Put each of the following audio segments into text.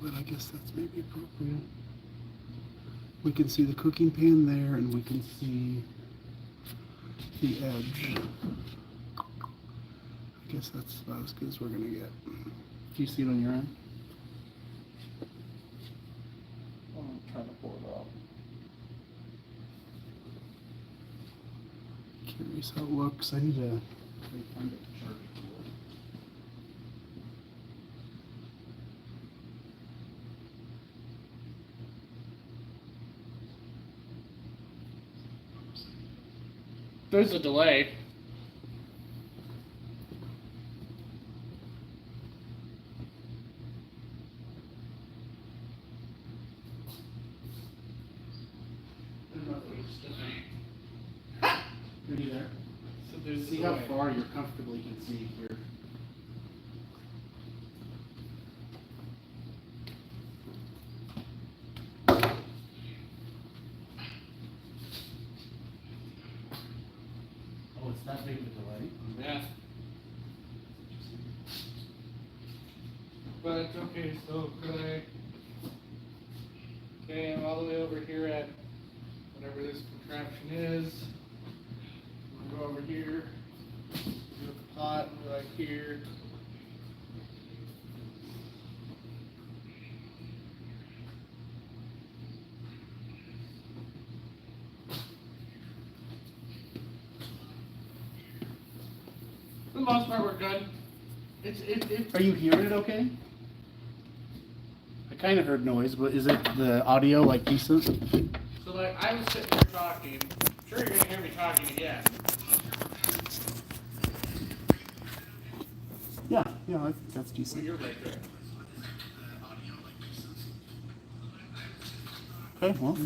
but I guess that's maybe appropriate. We can see the cooking pan there, and we can see the edge. I guess that's about as good as we're gonna get. Do you see it on your end? I'm trying to pull it out. Curious how it looks. I need to find it. There's a delay. Are you there? So there's See how far you comfortably can see here. Oh, it's that big of a delay? Yeah. But it's okay, so could I? Okay, I'm all the way over here at whatever this contraption is. We'll go over here, do the pot, and we're like here. For the most part, we're good. It's Are you hearing it okay? I kind of heard noise, but is it the audio like decent? so like I was sitting here talking. Sure, you're gonna hear me talking again. Yeah, I think that's So decent. you're right there. Okay, well,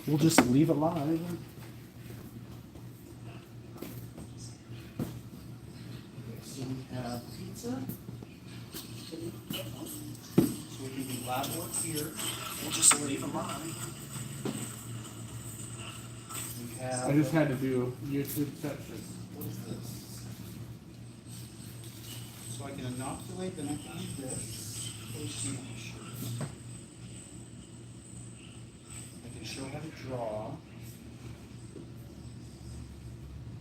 we'll just leave it live. So we have pizza. So we can do lab work here. We'll just leave them live. We have. I just had to do YouTube section. What is this? So I can inoculate, then I can use this. HDMI shirt. I can show how to draw.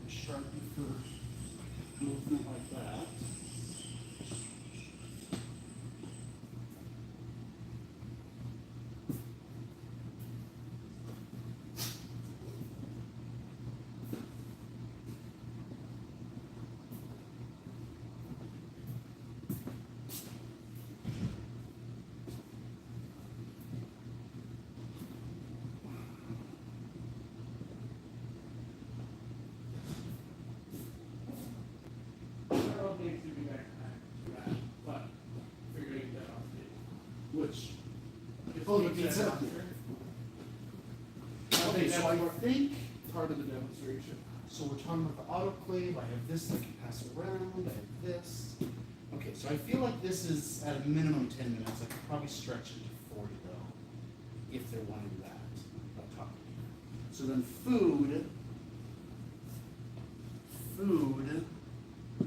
A Sharpie for movement like that. Which? Oh, the pizza? Okay, so I think part of the demonstration. so we're talking about the autoclave. I have this that can pass around. I have this. Okay, so I feel like this is at a minimum 10 minutes. I could probably stretch it to 40 though, if they're wanting that. Up top. So then food. Food. Let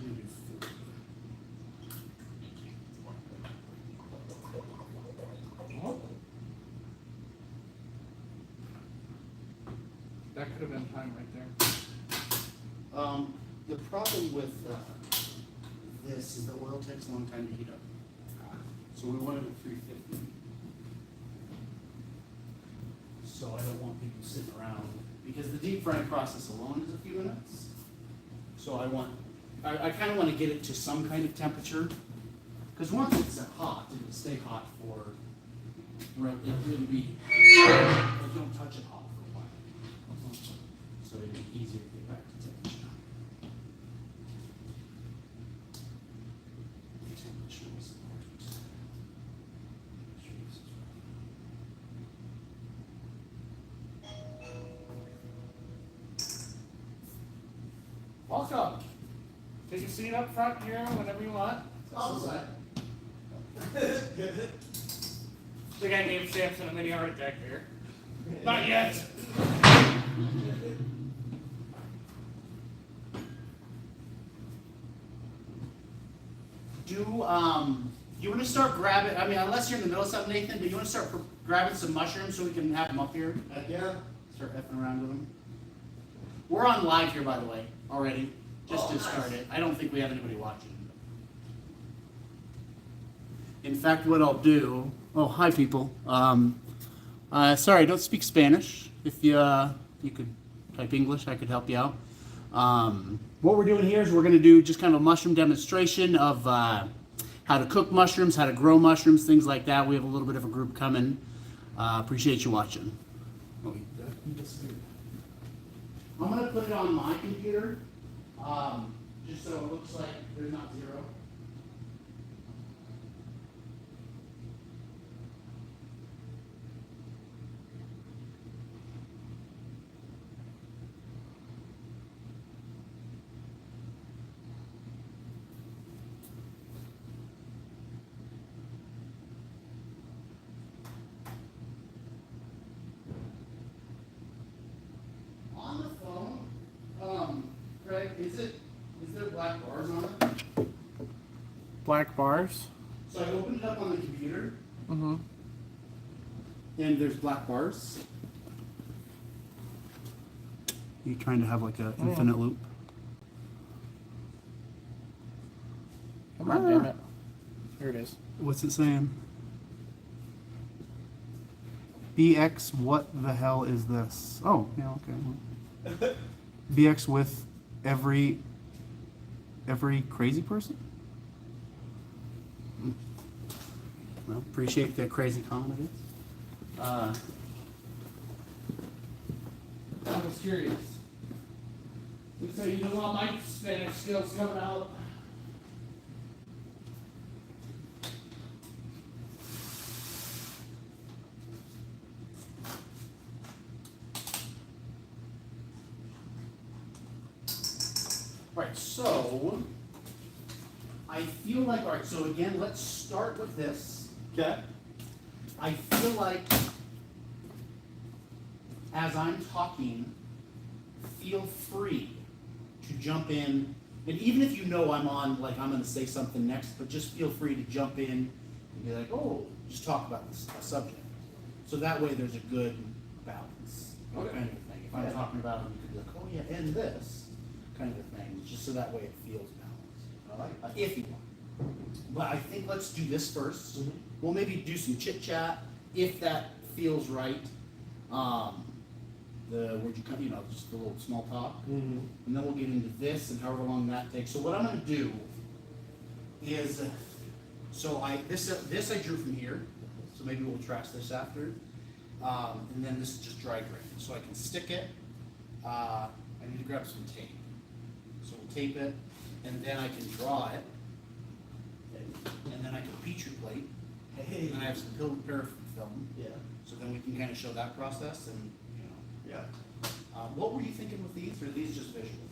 me do food. That could have been time right there. The problem with this is the oil takes a long time to heat up. So we want it at 350. So I don't want people sitting around, because the deep frying process alone is a few minutes. So I kind of want to get it to some kind of temperature, because once it's hot, it'll stay hot for, it'll be, don't touch it hot for a while. So it'll be easier to get back to temperature. Temperature is important. Welcome. Take a seat up front here whenever you want. Outside. I think I gave Samson a mini heart attack there. Not yet. do you want to start grabbing? I mean, unless you're in the middle of something, Nathan, but you want to start grabbing some mushrooms so we can have them up here? Yeah. Start effing around with them. We're on live here, by the way, already. Just to start it. I don't think we have anybody watching. In fact, what I'll do. Oh, hi, people. Sorry, I don't speak Spanish. If you could type English, I could help you out. What we're doing here is we're going to do just kind of a mushroom demonstration of how to cook mushrooms, how to grow mushrooms, things like that. We have a little bit of a group coming. Appreciate you watching. I'm going to put it on my computer, just so it looks like there's not zero. On the phone, Craig, is there black bars on it? Black bars. So I opened it up on the computer, Mm-hmm. and there's black bars. You trying to have like an infinite loop? Come on, damn it. Here it is. What's it saying? BX, what the hell is this? Oh, yeah, okay. BX with every crazy person? Well, appreciate the crazy comment. I was curious. So you know what, my Spanish skills coming out. Right, so I feel like, all right, so again, let's start with this. Okay. I feel like as I'm talking, feel free to jump in. And even if you know I'm on, like I'm going to say something next, but just feel free to jump in and be like, oh, just talk about this subject. So that way there's a good balance, Okay. kind of thing. If I'm talking about it, you could be like, oh yeah, and this kind of thing, just so that way it feels balanced. I like it. If you want. But I think let's do this first. Mhm. We'll maybe do some chit chat if that feels right. Where'd you come, just a little small talk. Mm-hmm. And then we'll get into this and however long that takes. So what I'm gonna do is, this I drew from here, so maybe we'll trace this after. And then this is just dry grain. So I can stick it, I need to grab some tape. So we'll tape it, and then I can draw it. And then I can Petri plate, Hey. and I have some paraffin film. Yeah. So then we can kind of show that process and, Yeah. what were you thinking with these, or are these just visual?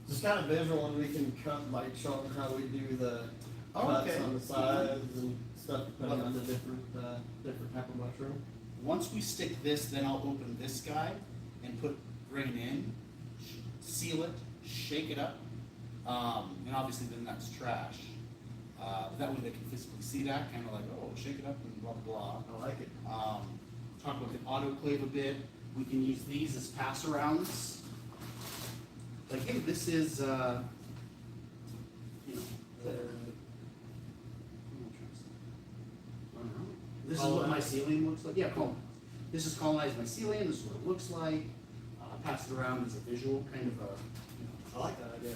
Just kind of visual, and we can cut, like, show them how we do the Oh, cuts okay. on the sides and stuff depending on the different type of mushroom. Once we stick this, then I'll open this guy and put grain in, seal it, shake it up, and obviously then that's trash. That way they can physically see that, kind of like, oh, shake it up and blah, blah, blah. I like it. Talk about the autoclave a bit. We can use these as pass-arounds. Like, hey, this is, this is what mycelium looks like. Yeah, cool. This is colonized mycelium. This is what it looks like. Pass it around as a visual, kind of a, I like that idea.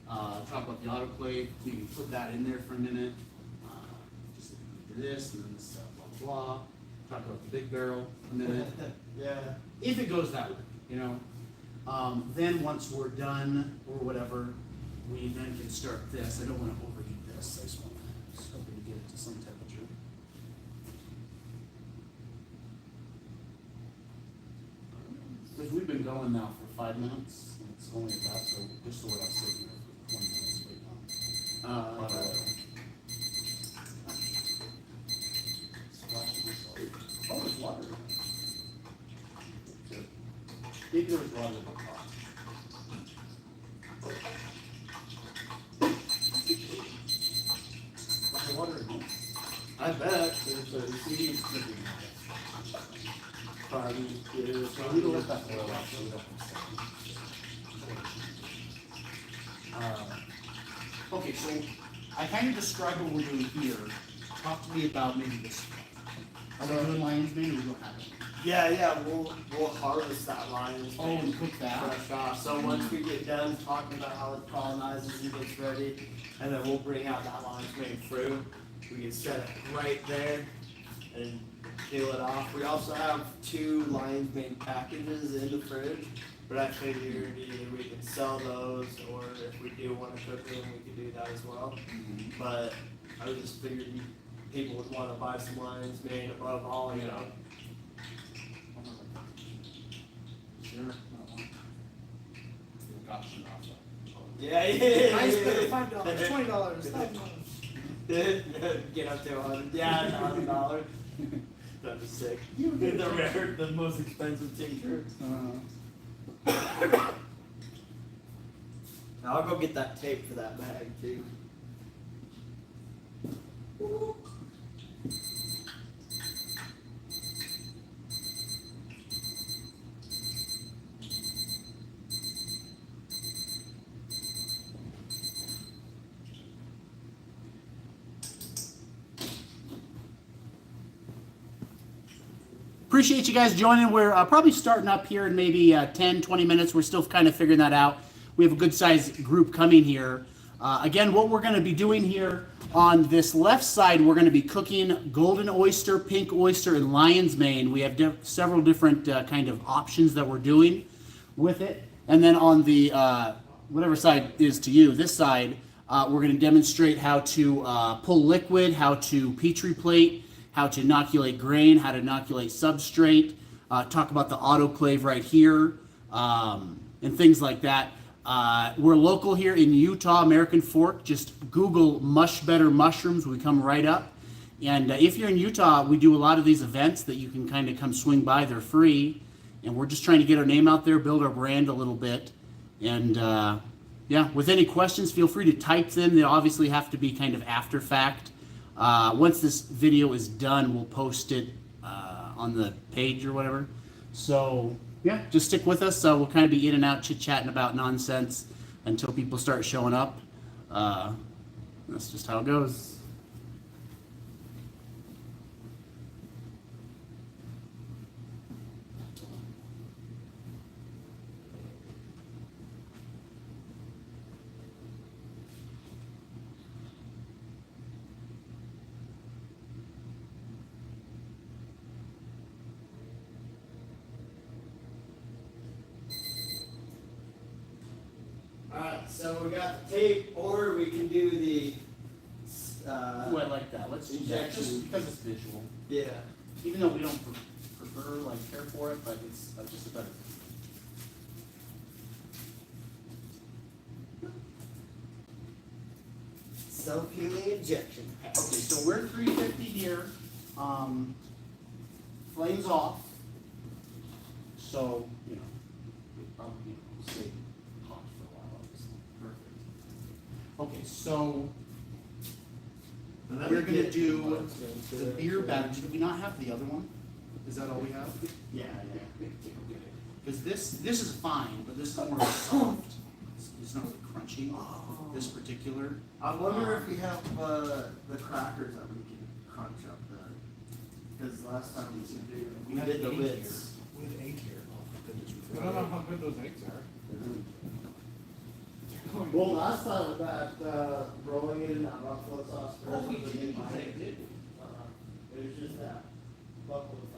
talk about the autoclave. We can put that in there for a minute. Just do this and then this blah, blah, blah. Talk about the big barrel a minute. Yeah. If it goes that way, then once we're done or whatever, we then can start this. I don't want to overheat this. I just want hoping to get it to some temperature. Because we've been going now for 5 minutes, and it's only about, so just so we're not sitting there for 20 minutes waiting on. Splashing myself. Oh, there's water. Maybe there was water in the pot. water in it. I bet there's a CD. Probably is. So we let that oil out so we don't okay, so I kind of described what we're doing here. Talk to me about maybe this. Are we doing lion's mane or we don't have it? Yeah, we'll harvest that lion's Oh, mane and cook that? fresh off. So once we get done talking about how it colonizes and gets ready, and then we'll bring out that lion's mane fruit. We can set it right there and peel it off. We also have 2 lion's mane packages in the fridge, but I figured either we can sell those or if we do want to cook them, we could do that as well. But I just figured people would want to buy some lion's mane above all, you know. Sure. Yeah. I spent $5, $20, $5. Get up to 100. Yeah, $1,000. That'd be sick. You get the most expensive tincture. Now I'll go get that tape for that bag too. Appreciate you guys joining. We're probably starting up here in maybe 10, 20 minutes. We're still kind of figuring that out. We have a good sized group coming here. Again, what we're going to be doing here on this left side, we're going to be cooking golden oyster, pink oyster, and lion's mane. We have several different kind of options that we're doing with it. And then on the, whatever side is to you, this side, we're going to demonstrate how to pull liquid, how to Petri plate, how to inoculate grain, how to inoculate substrate, talk about the autoclave right here, and things like that. We're local here in Utah, American Fork. Just Google Mush Better Mushrooms. We come right up. And if you're in Utah, we do a lot of these events that you can kind of come swing by. They're free. And we're just trying to get our name out there, build our brand a little bit. And yeah, with any questions, feel free to type them. They obviously have to be kind of after fact. Once this video is done, we'll post it on the page or whatever. So yeah, just stick with us. We'll kind of be in and out chit-chatting about nonsense until people start showing up. That's just how it goes. Alright, so we got the tape, or we can do the Ooh, I like that. Let's do that just injection. because it's visual. Yeah. Even though we don't prefer, like, care for it, but it's just a better. Self-healing injection. Okay, so we're 350 here. Flames off. So, you know, we probably stay hot for a while. Obviously. Perfect. Okay, so we're gonna do the beer batch. Do we not have the other one? Is that all we have? Yeah. Because this is fine, but this is more soft. It's not really crunchy. This particular. I wonder if we have the crackers that we can crunch up then. Because last time we had did the 8 bits. We have 8 here. Oh, goodness, we I don't know how good those eggs are. Well, last time with that rolling it in that buffalo sauce first, Oh, we it was did. my egg. It was just that buffalo sauce.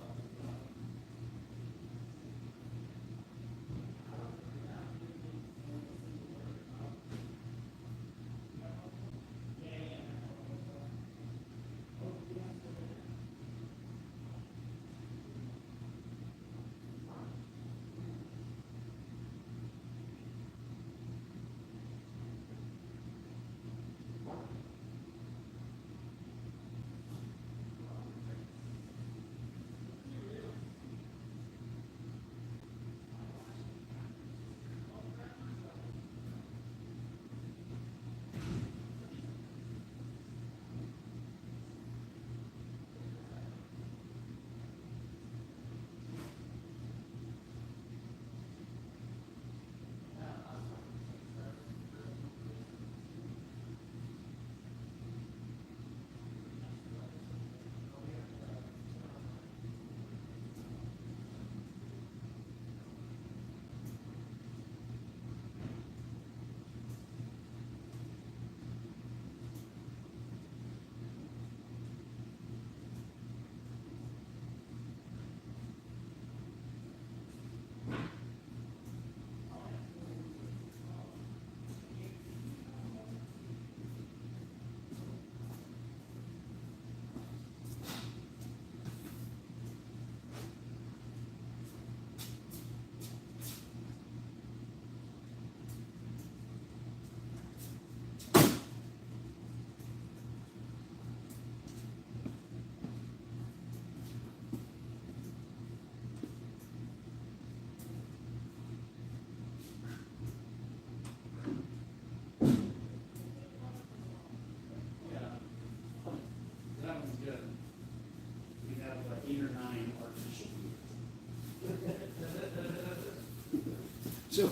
So,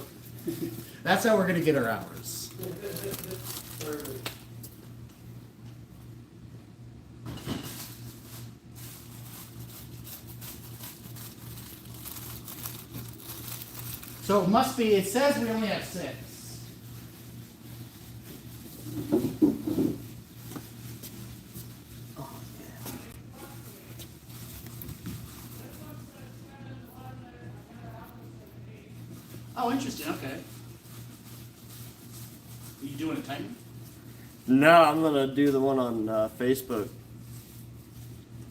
that's how we're gonna get our hours. Perfect. So it must be, it says we only have 6. Oh, yeah. Oh, interesting, okay. Are you doing a timer? No, I'm gonna do the one on Facebook.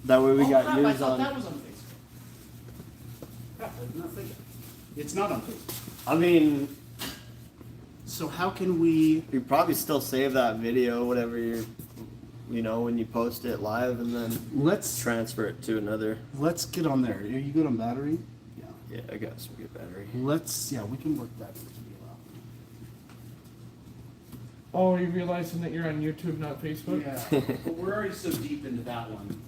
That way we Oh, got crap, I news thought on. that was on Facebook. Crap, I did not think it. It's not on Facebook. I mean, So how can we, you probably still save that video, whatever when you post it live, and then let's transfer it to another. get on there. Are you good on battery? Yeah. Yeah, I got some good battery. We can work that to be allowed. Oh, you realizing that you're on YouTube, not Facebook? Yeah, but we're already so deep into that one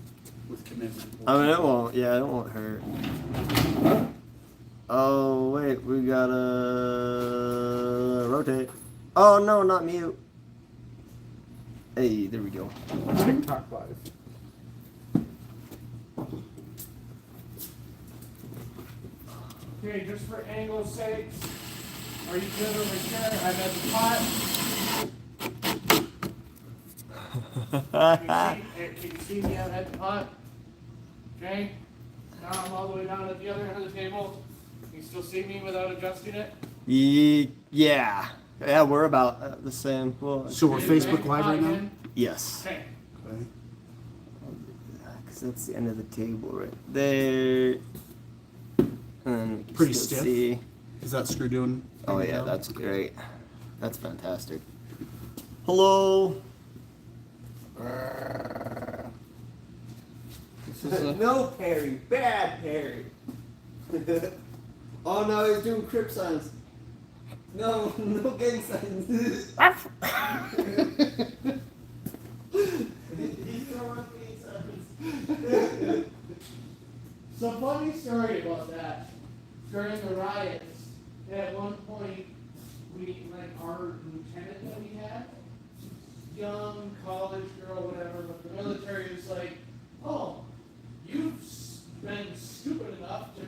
with commitment. I mean, it won't. Yeah, it won't hurt. Oh wait, we gotta rotate. Oh no, not mute. Hey, there we go. TikTok live. Okay, just for angle's sake, are you good over here? I'm at the pot. Can you see me out at the pot? Okay. Now I'm all the way down at the other end of the table. Can you still see me without adjusting it? Yeah, we're about the same. Well, So we're Okay, Facebook Live right now? again. yes, Okay. Okay. because that's the end of the table right there. And we can Pretty still stiff. see. Is that screw doing? Oh yeah, that's great. That's fantastic. Hello. No Perry, bad Perry. Oh no, he's doing crip signs. No, no gang signs. He's throwing gang signs. So funny story about that. During the riots, at one point, our lieutenant that we had, young college girl, whatever, but the military was like, oh, you've been stupid enough to,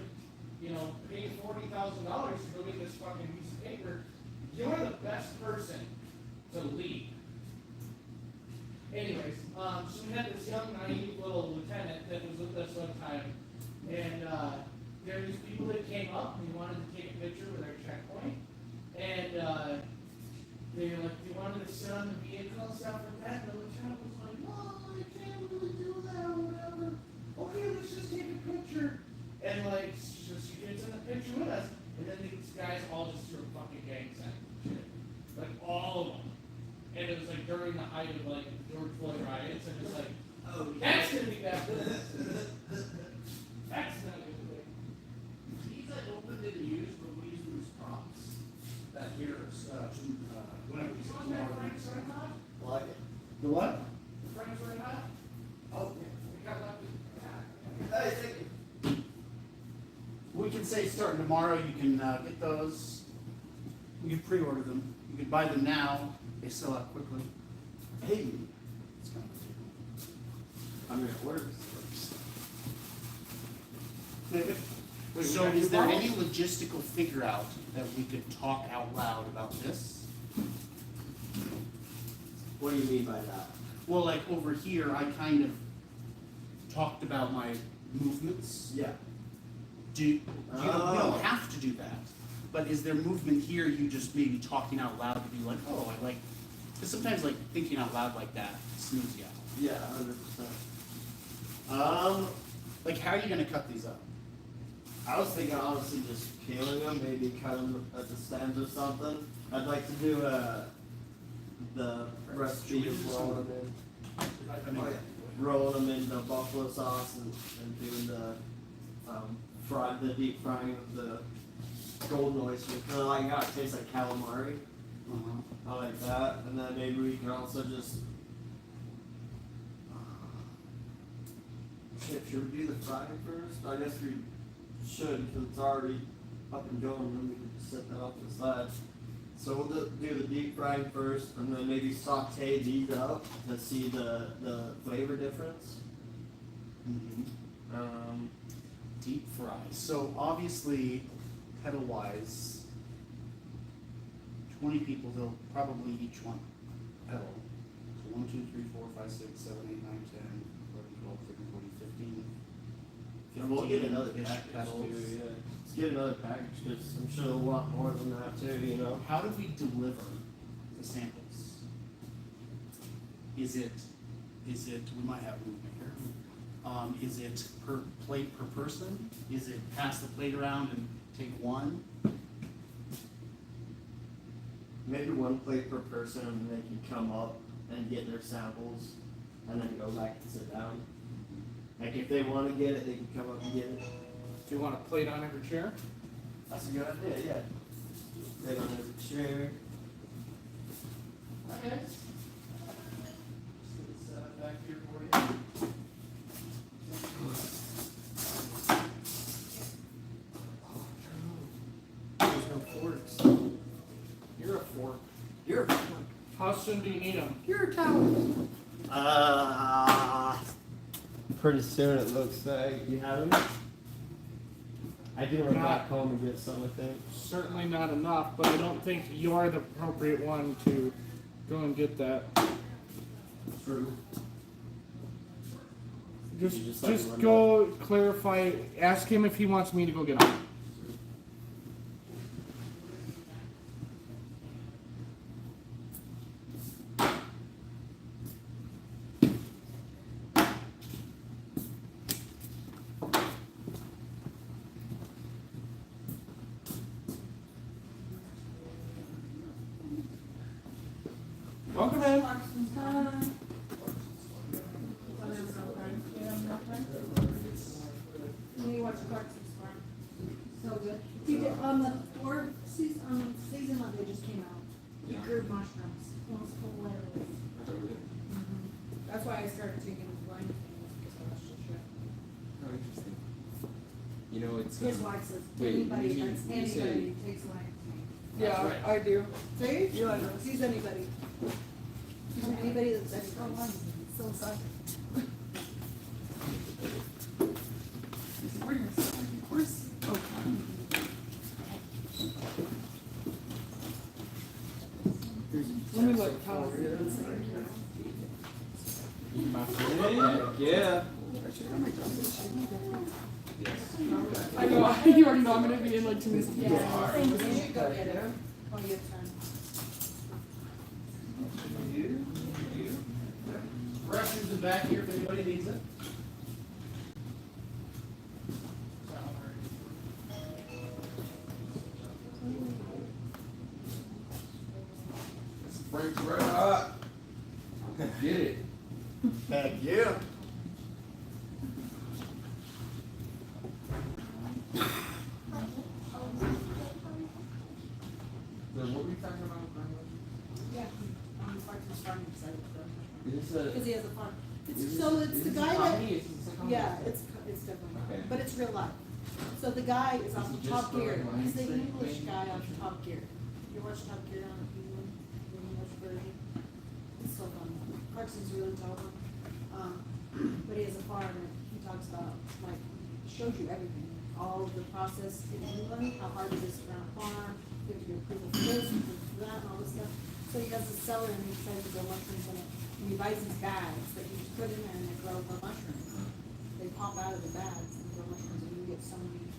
pay $40,000 to go get this fucking piece of paper. You're the best person to lead. Anyways, so we had this young, naive little lieutenant that was with us one time, and there were these people that came up and wanted to take a picture with our checkpoint, and they were like, they wanted to sit on the vehicle and stuff like that, and the lieutenant was like, no, I can't really do that or whatever. Okay, let's just take a picture, and so she gets in the picture with us, and then these guys all just threw fucking gang signs and shit, like all of them. And it was like during the height of the George Floyd riots, and it's like, oh, that's gonna be bad. That's not gonna be good. These I opened and used, but we use them as prompts. That here is, whenever we You want that Frank's Red Hot? Like it. The what? Frank's Red Hot? Oh, We got left with hey, thank you. We can say starting tomorrow, you can get those. You can pre-order them. You can buy them now. They sell out quickly. Hey, It's kind of I mean, it works. So is there any logistical figure out that we could talk out loud about this? What do you mean by that? Well, like over here, I kind of talked about my movements. Yeah. You don't have to do that. But is there movement here you just maybe talking out loud to be like, oh, I like, because sometimes like thinking out loud like that smooths you out. Yeah, 100%. Like how are you gonna cut these up? I was thinking honestly just peeling them, maybe cut them at the stems or something. I'd like to do the recipe of rolling them in. Rolling them in the buffalo sauce and doing the deep frying of the golden oyster. Kind of like how it tastes like calamari. I like that. And then maybe we can also just shit, should we do the frying first? I guess we should because it's already up and going, and then we can just set that off to the side. So we'll do the deep frying first, and then maybe saute these up to see the flavor difference. Deep fry. So obviously, pedal wise, 20 people, they'll probably each want pedal. So 1, 2, 3, 4, 5, 6, 7, 8, 9, 10, 11, 12, 13, 14, 15. And we'll get another 15-ish package pedals. too, yeah. Let's get another package, because I'm sure they'll want more than that too, you know? How do we deliver the samples? Is it, we might have movement here. Is it per plate per person? Is it pass the plate around and take one? Maybe one plate per person, and they can come up and get their samples, and then go back and sit down. Like if they want to get it, they can come up and get it. Do you want a plate on every chair? That's a good idea, yeah. Plate on every chair. Okay. Just get it set up back here for you. There's no forks. You're a fork. You're How soon do you need them? you're a towel. Pretty soon it looks like. You have them? I can run back home and get some, I think. Certainly not enough, but I don't think you're the appropriate one to go and get that. True. Just, You just like just run go clarify, ask him if he wants me to go get them. Welcome in. We watch Clarkson's Farm. So good. He did, the fourth season one, they just came out. He grew mushrooms. It was hilarious. That's why I started taking blind things, because I watched the show. Oh, interesting. You know, it's. His wife says, Wait, anybody, you mean- that's you say- anybody takes blind. Yeah, right. I do. See? He's anybody. He's anybody that's extra blind. So excited. Let me look. Yeah. I know, you already know I'm gonna be in like 2 minutes. Yeah, you should go get it. When you have time. Restrooms in back here if anybody needs it. Breaks right up. Get it. Heck yeah. So what were we talking about? Yeah, Clarkson's Farm inside the Is this because he has a farm. is So this- it's is the this guy that, comedy? Is this a comedy? yeah, it's definitely, Okay. but it's real life. So the guy is off Is he of just Top Gear. throwing He's the lines English like- guy off of Top Gear. You watch Top Gear on England, the English version. It's so fun. Clarkson's really talented. But he has a farm and he talks about, like, shows you everything. All of the process in England, how hard it is to run a farm, you have to get approval for this, approval for that, and all this stuff. So he has a cellar and he decides to grow mushrooms in it. And he buys these bags that you just put in there and they grow the mushrooms. They pop out of the bags and grow mushrooms and you get so many,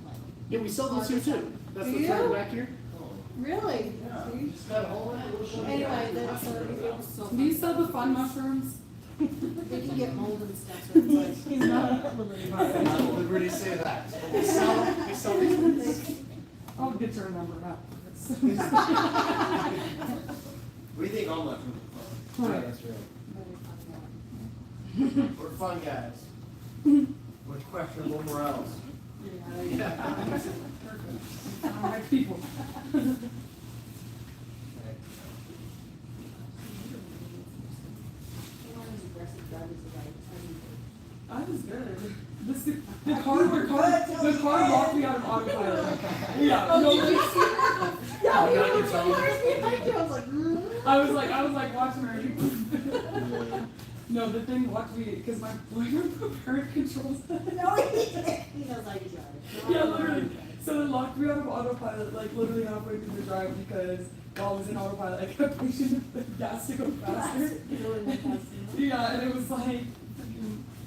like. Yeah, we sell those here too. That's Do what's right you? back here. Really? See? Just got a whole lot of Anyway, that's, it was so fun. Do you sell the fun mushrooms? They can get mold and stuff, so it's like. He's not at liberty. I'm not at liberty to say that. But we sell these ones. I'll get your number up. We think all mushrooms are fun. Right. That's right. We're fun guys. With questionable morals. All right, people. One of those aggressive drivers is like, I was good. The car locked me out of autopilot. Yeah, Oh, no, did you see that? Yeah, I'm you not were controlling right behind you. I was like, I was like watching her. No, the thing locked me because my boyfriend put parent controls. no, he knows I can drive it. Yeah, literally. So it locked me out of autopilot, like literally halfway through the drive because while I was in autopilot, I kept pushing the gas to go faster. Yeah, and it was like,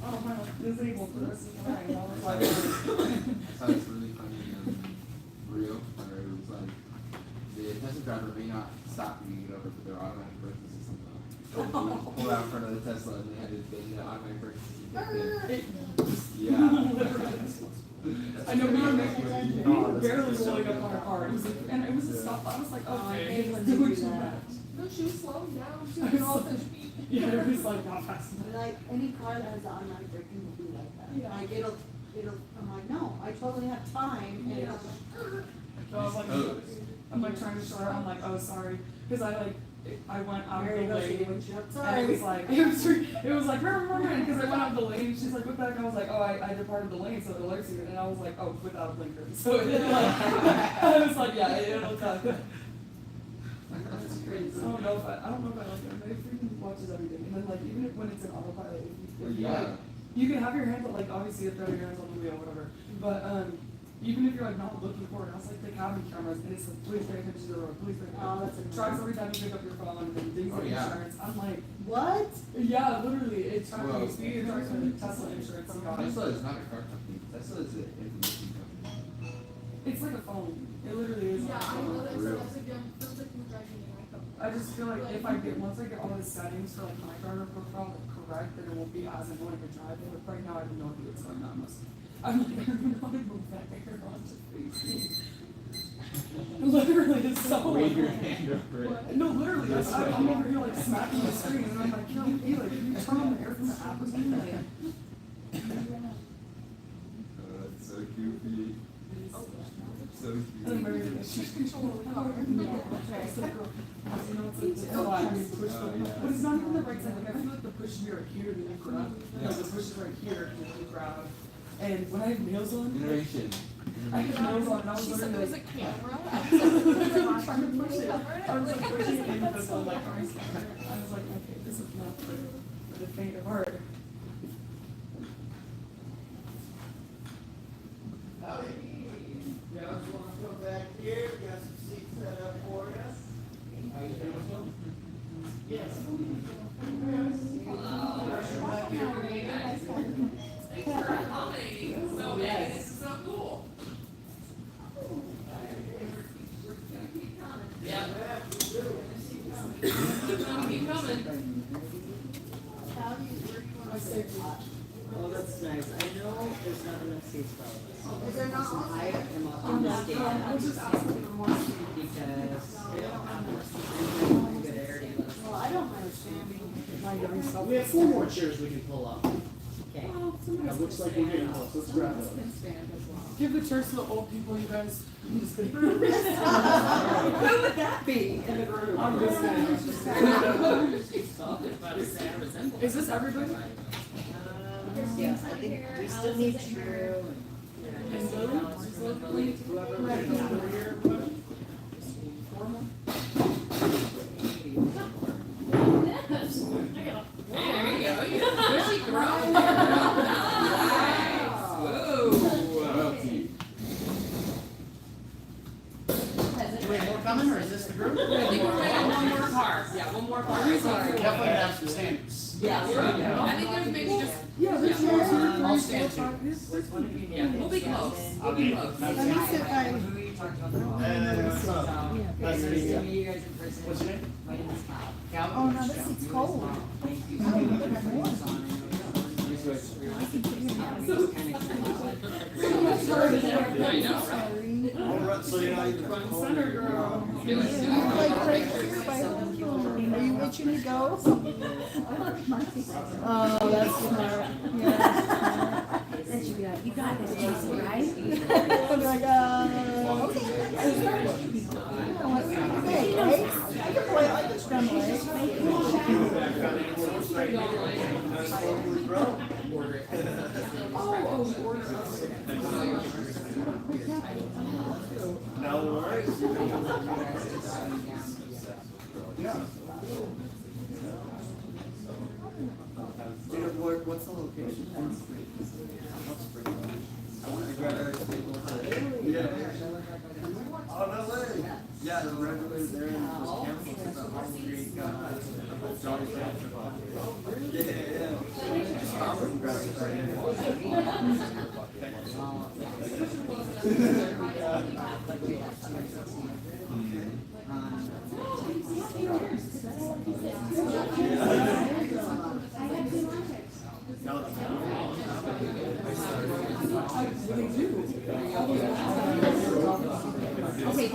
oh my God, disabled for the rest of the night. And I was like, I thought it was really funny Rio, where it was like, the Tesla driver may not stop you to get over for their automatic brakes or something. So pulled out in front of the Tesla and they had to the automatic brakes. Yeah. I know we were barely rolling up on our car. It was like, and it was a stop. I was like, Oh, I okay, hate it's when they doing do too that. much. No, she was slowing down. She I was was all like- the speed. Yeah, it was like not fast enough. Like, any car that has automatic braking will be like that. Yeah. Like, I'm like, no, I totally have time, and it'll So I was like, I'm like trying to show her. I'm like, oh sorry, because I went out There of you the go, she lane. went up, And sorry. it was like, it was like, because I went out of the lane, she's like, what the heck? I was like, oh, I departed the lane, so it alerts you, and I was like, oh, without a blinker. So it like, I was like, yeah, it'll tell you. That's crazy. I don't know if I like it, but it freaking watches everything, and then like, even if when it's in autopilot, if you, like, you can have your hands on, like, obviously if you have your hands on the wheel, whatever, but, even if you're like not looking for it, it's like the cabin cameras, and it's like, please pay attention to the road, please pay attention. Oh, that's Tracks every time you pick up your phone and things Oh, like yeah. insurance. I'm like, What? yeah, literally, it tracks Well, your speed, it tracks your Tesla insurance. And God. Tesla is not a car company. Tesla is an information company. It's like a phone. It literally is. Yeah, like a I phone. know that's, Real. that's a good, feels like you're driving in my car. I just feel like if once I get all the settings for like my driver profile correct, then it won't be as annoying to drive. But right now I have no idea what's going on. I'm like, I don't know how to move that air onto face. Literally, it's so Wave your annoying. hand over it. No, literally, I'm over here like smacking the screen, and I'm like, yo, hey, like, can you turn on the air from the app or something? Like, It's so goofy. So and then cute. Mary, like, she's controlling the car. It's like, you know, it's like, push but it's not even the right side. Like, I feel like the push should be right here, then you grab. No, the push is right here, and then you grab. And when I have nails on, Innovation. I have nails on, and I was She said literally there was a like, camera. I was like, trying to push it. covered. I was like pushing it in That's this so one, like, funny. I was like, okay, this is not for the faint of heart. Yeah, I just wanna go back here, we got some seats set up for us. Yes. Thanks for accommodating. So, yeah, this is so cool. Yeah. Keep coming. Oh, that's nice. I know there's not enough seats for all of us. Is there not? I am up Oh, on no, the I stand was just asking for more. because we don't have more seats. I'm in a good area. Well, I don't understand my young self. We have 4 more chairs we can pull up. Okay. It looks like we're getting close, let's grab those. Give the chairs to the old people, you guys. I'm just kidding. Who would that be in the group? I'm just kidding. Is this everybody? Yes, I think we still need Drew and whoever we're here. There you go. There she grows. Loyalty. Wait, more coming, or is this the group? I think we're ready for one more car. Yeah, one more car. Definitely have some standards. Yeah. I think there's maybe just, Yeah, there's Yeah. chairs here. I'll stand too. yeah, we'll be close. We'll be close. Let me see if I. Who are you talking about? What's up? Nice to meet you. You guys in person. What's your name? My name is Kyle. Calvin? Oh, no, this is cold. Thank you. I don't even have more. This way. Yeah, we just kind of. I know, right? Sorry. Alright, so you're not even. Front and center, girl. Feel like soon. Like right here by home. Are you itching to go? Oh, that's smart. Yeah. You got this, Jason, right? I'm like, okay. Hey, right? I can play, I can scramble eggs. Nice to meet you, bro. order it. Oh, order. No worries. What's the location? I want to grab our table. Yeah. Oh, no way. Yeah, the regulars there in those chemicals, it's a whole Greek, Johnny Francis. Yeah. Stop and grab it Okay,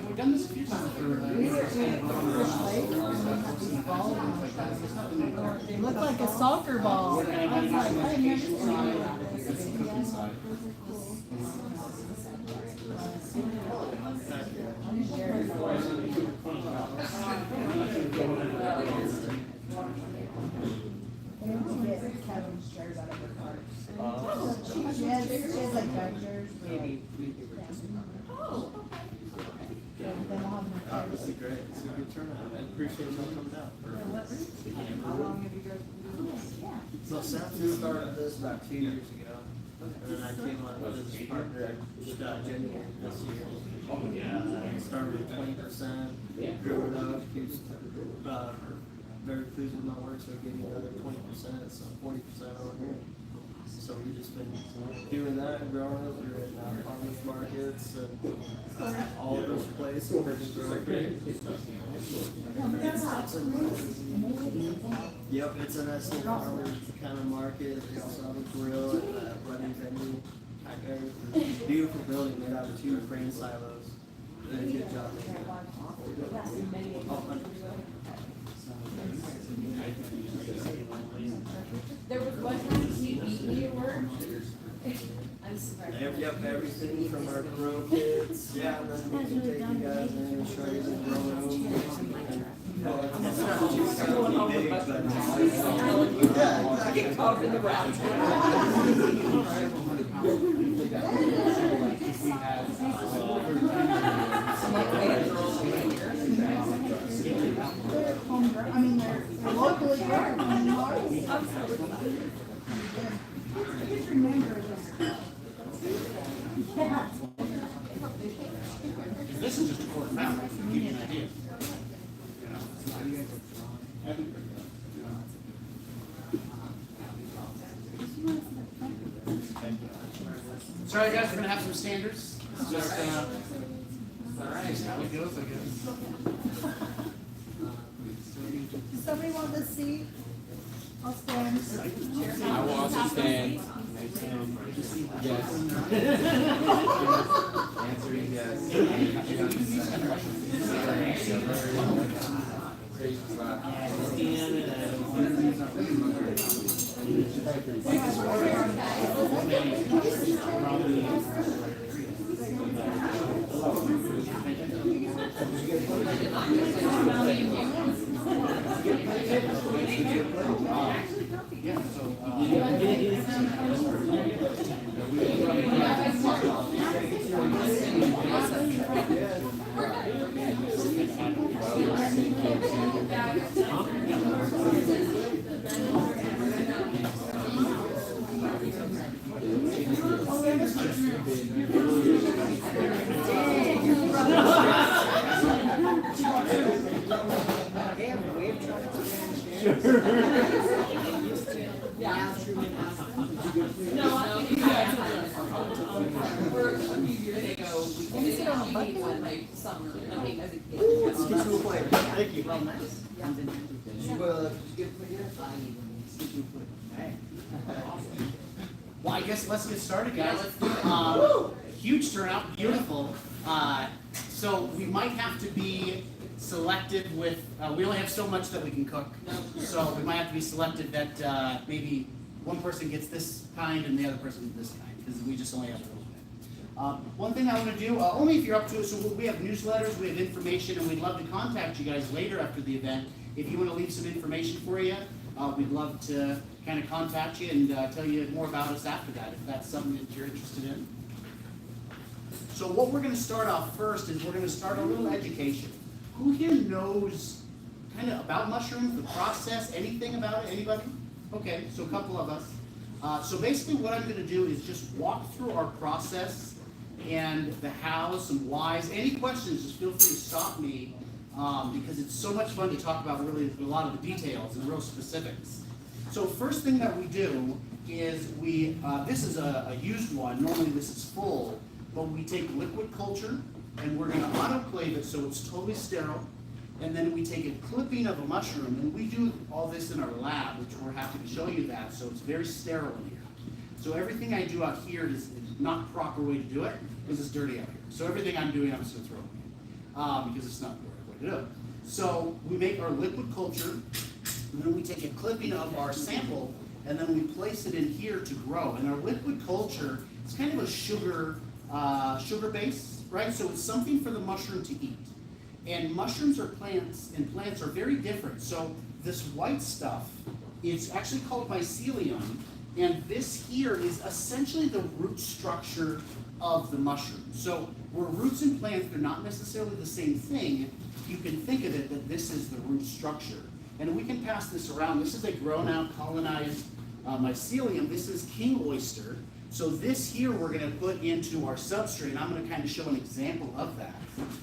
We've done this a few times. It looked like a soccer ball. I was like, I've never seen that. Kevin's chairs out of her car. She has like ventures. Maybe. Obviously great. It's a good turnout. I appreciate you coming out. How long have you guys been doing this? So Sam started this about 2 years ago. And then I came on with his partner, January this year. Started with 20%, grew it up, he was very pleased with my work, so gave me another 20%, so 40% over here. So we've just been doing that and growing it. We're in farmers markets and all of those places. We're just growing. Yep, it's a nice little farmer kind of market. They also have a grill and a running venue. Beautiful building made out of 2 crane silos. Did a good job making it. There was one time you beat me at work. I'm surprised. Yep, everything from our grow kits. Yeah, and then we can take you guys in and show you the growing. It's not too so big, but yeah, Get caught in the ground. I mean, they're locally grown. I mean, just remember this. This is just a quarter mile, to give you an idea. You know. Sorry guys, we're gonna have some standards. Just, alright, how it goes, I guess. Does somebody want this seat? I'll stand. I will also stand. Yes. Answering yes. Crazy spot. Yeah, so, thank you. well, I guess let's get started, guys. Huge turnout, beautiful. So we might have to be selective with, we only have so much that we can cook. So we might have to be selective that maybe one person gets this kind and the other person this kind, because we just only have a little bit. One thing I want to do, only if you're up to it, so we have newsletters, we have information, and we'd love to contact you guys later after the event. If you want to leave some information for you, we'd love to kind of contact you and tell you more about us after that, if that's something that you're interested in. So what we're going to start off first is we're going to start a little education. Who here knows kind of about mushrooms, the process, anything about it? Anybody? Okay, so a couple of us. So basically what I'm going to do is just walk through our process and the hows and whys. Any questions, just feel free to stop me because it's so much fun to talk about really a lot of the details and the real specifics. So first thing that we do is this is a used one, normally this is full, but we take liquid culture and we're going to autoclave it so it's totally sterile. And then we take a clipping of a mushroom, and we do all this in our lab, which we're happy to show you that, so it's very sterile in here. So everything I do out here is not the proper way to do it, because it's dirty out here. So everything I'm doing, I'm just going to throw away, because it's not the right way to do it. So we make our liquid culture, and then we take a clipping of our sample, and then we place it in here to grow. And our liquid culture is kind of a sugar base, right? So it's something for the mushroom to eat. And mushrooms are plants, and plants are very different. So this white stuff is actually called mycelium, and this here is essentially the root structure of the mushroom. So where roots and plants, they're not necessarily the same thing, you can think of it that this is the root structure. And we can pass this around. This is a grown out, colonized mycelium. This is king oyster. So this here we're going to put into our substrate, and I'm going to kind of show an example of that.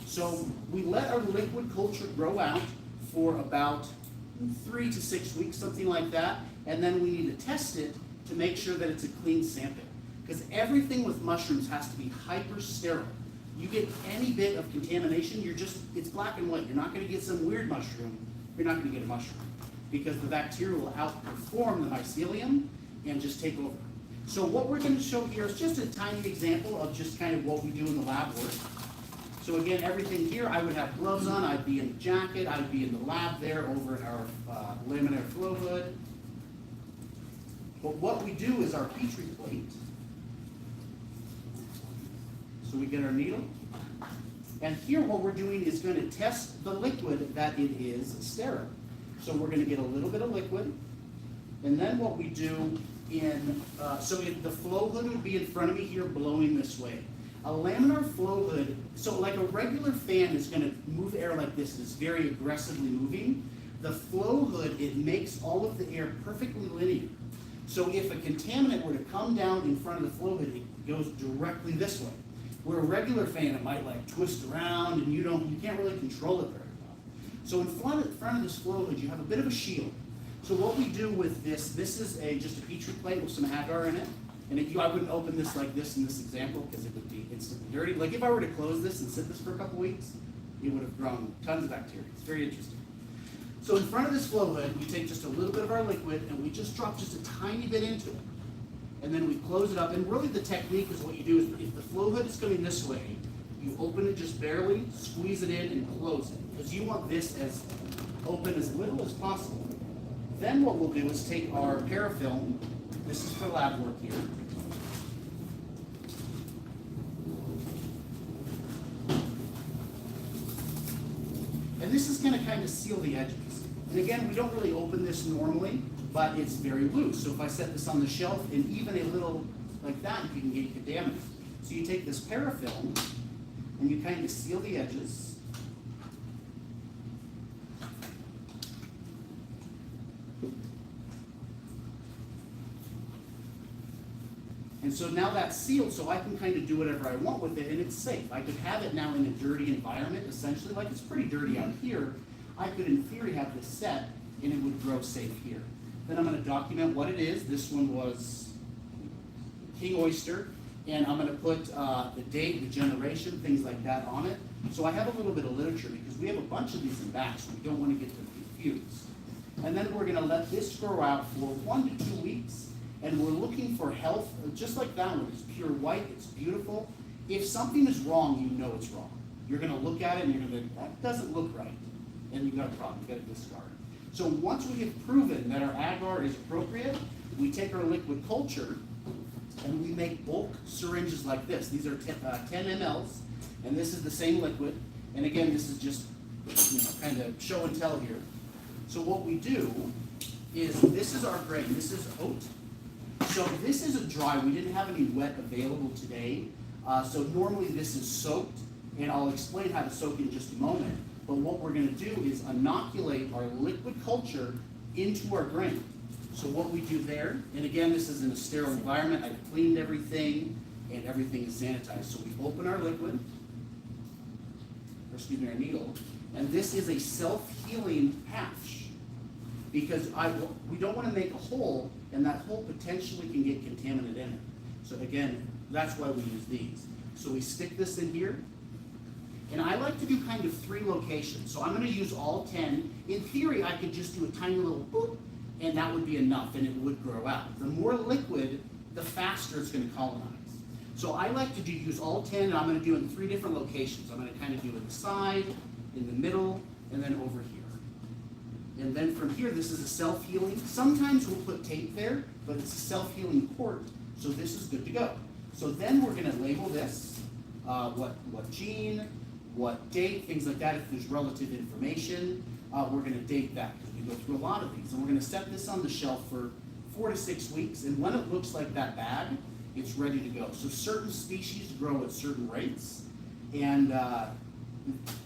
So we let our liquid culture grow out for about 3 to 6 weeks, something like that, and then we need to test it to make sure that it's a clean sample. Because everything with mushrooms has to be hyper sterile. You get any bit of contamination, it's black and white. You're not going to get some weird mushroom, you're not going to get a mushroom. Because the bacteria will outperform the mycelium and just take over. So what we're going to show here is just a tiny example of just kind of what we do in the lab work. So again, everything here, I would have gloves on, I'd be in the jacket, I'd be in the lab there over in our laminar flow hood. But what we do is our Petri plate. So we get our needle. And here what we're doing is going to test the liquid that it is sterile. So we're going to get a little bit of liquid. And then what we do the flow hood would be in front of me here blowing this way. A laminar flow hood, so like a regular fan is going to move air like this, it's very aggressively moving. The flow hood, it makes all of the air perfectly linear. So if a contaminant were to come down in front of the flow hood, it goes directly this way. Where a regular fan, it might like twist around and you can't really control it very well. So in front of this flow hood, you have a bit of a shield. So what we do with this is just a Petri plate with some agar in it. And I wouldn't open this like this in this example because it would be instantly dirty. Like if I were to close this and sit this for a couple weeks, it would have grown tons of bacteria. It's very interesting. So in front of this flow hood, we take just a little bit of our liquid and we just drop just a tiny bit into it. And then we close it up. And really the technique is what you do is if the flow hood is coming this way, you open it just barely, squeeze it in and close it. Because you want this as open as little as possible. Then what we'll do is take our parafilm, this is for lab work here. And this is going to kind of seal the edges. And again, we don't really open this normally, but it's very loose. So if I set this on the shelf and even a little like that, you can get contaminated. So you take this parafilm and you kind of seal the edges. And so now that's sealed, so I can kind of do whatever I want with it, and it's safe. I could have it now in a dirty environment, essentially, like it's pretty dirty out here. I could, in theory, have this set, and it would grow safe here. Then I'm going to document what it is. This one was king oyster, and I'm going to put the date, the generation, things like that on it. So I have a little bit of literature, because we have a bunch of these in batch, so we don't want to get them confused. And then we're going to let this grow out for 1 to 2 weeks. And we're looking for health, just like that one. It's pure white, it's beautiful. If something is wrong, you know it's wrong. You're going to look at it and you're going to go, that doesn't look right. And you've got a problem, you've got to discard it. So once we have proven that our agar is appropriate, we take our liquid culture and we make bulk syringes like this. These are 10 mLs, and this is the same liquid. And again, this is just, kind of show and tell here. So what we do is, this is our grain. This is oat. So this is a dry. We didn't have any wet available today. So normally this is soaked, and I'll explain how to soak in just a moment. But what we're going to do is inoculate our liquid culture into our grain. So what we do there, and again, this is in a sterile environment. I've cleaned everything, and everything is sanitized. So we open our liquid, or excuse me, our needle, and this is a self-healing patch, because we don't want to make a hole, and that hole potentially can get contaminant in it. So again, that's why we use these. So we stick this in here, and I like to do kind of 3 locations. So I'm going to use all 10. In theory, I could just do a tiny little boop, and that would be enough, and it would grow out. The more liquid, the faster it's going to colonize. So I like to use all 10, and I'm going to do it in 3 different locations. I'm going to kind of do it in the side, in the middle, and then over here. And then from here, this is a self-healing. Sometimes we'll put tape there, but it's a self-healing port, so this is good to go. So then we're going to label this, what gene, what date, things like that. If there's relative information, we're going to date that, because we go through a lot of these. And we're going to set this on the shelf for 4 to 6 weeks, and when it looks like that bag, it's ready to go. So certain species grow at certain rates, and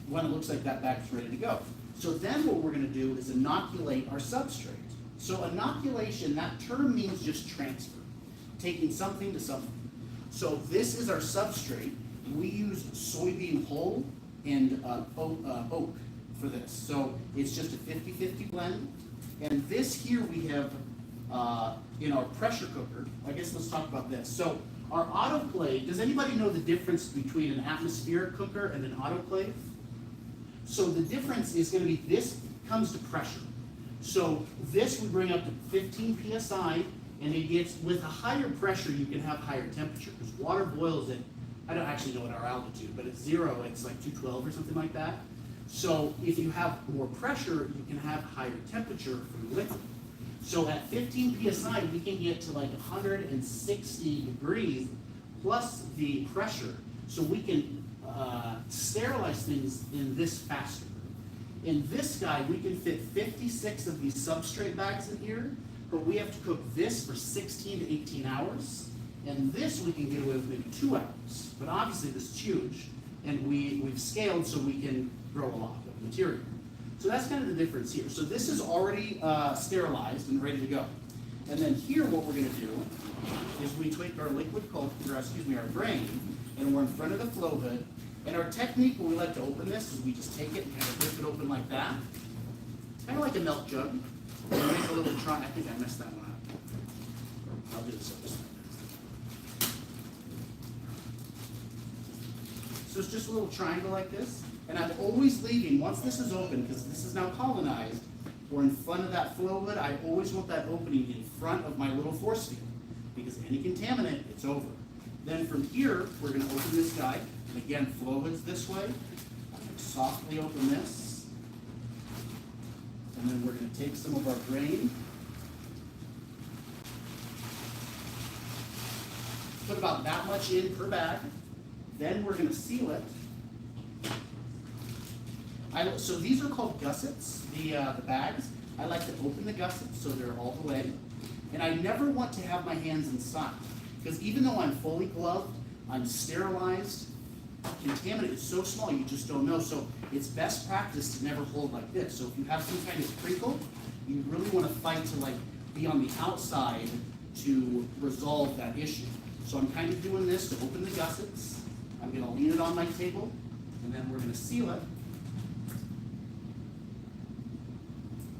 when it looks like that bag is ready to go. So then what we're going to do is inoculate our substrate. So inoculation, that term means just transfer, taking something to something. So this is our substrate. We use soybean hull and oak for this. So it's just a 50-50 blend. And this here we have in our pressure cooker. I guess let's talk about this. So our autoclave, does anybody know the difference between an atmospheric cooker and an autoclave? So the difference is going to be, this comes to pressure. So this we bring up to 15 psi, and it gets, with a higher pressure, you can have higher temperature, because water boils at, I don't actually know what our altitude, but at 0, it's like 212 or something like that. So if you have more pressure, you can have higher temperature for the liquid. So at 15 psi, we can get to like 160 degrees plus the pressure. So we can sterilize things in this faster. In this guy, we can fit 56 of these substrate bags in here, but we have to cook this for 16 to 18 hours. And this we can get away with maybe 2 hours. But obviously this is huge, and we've scaled so we can grow a lot of material. So that's kind of the difference here. So this is already sterilized and ready to go. And then here what we're going to do is we take our liquid culture, our grain, and we're in front of the flow hood. And our technique when we like to open this is we just take it and kind of rip it open like that. Kind of like a milk jug. And make a little I think I messed that one up. I'll do this other side. So it's just a little triangle like this. And I'm always leaving, once this is open, because this is now colonized, or in front of that flow hood, I always want that opening in front of my little force field. Because any contaminant, it's over. Then from here, we're going to open this guy. And again, flow hood's this way. I'm going to softly open this. And then we're going to take some of our grain. Put about that much in per bag. Then we're going to seal it. So these are called gussets, the bags. I like to open the gussets so they're all the way. And I never want to have my hands inside. Because even though I'm fully gloved, I'm sterilized, contaminant is so small you just don't know. So it's best practice to never hold like this. So if you have some kind of crinkle, you really want to fight to like be on the outside to resolve that issue. So I'm kind of doing this to open the gussets. I'm going to lean it on my table, and then we're going to seal it.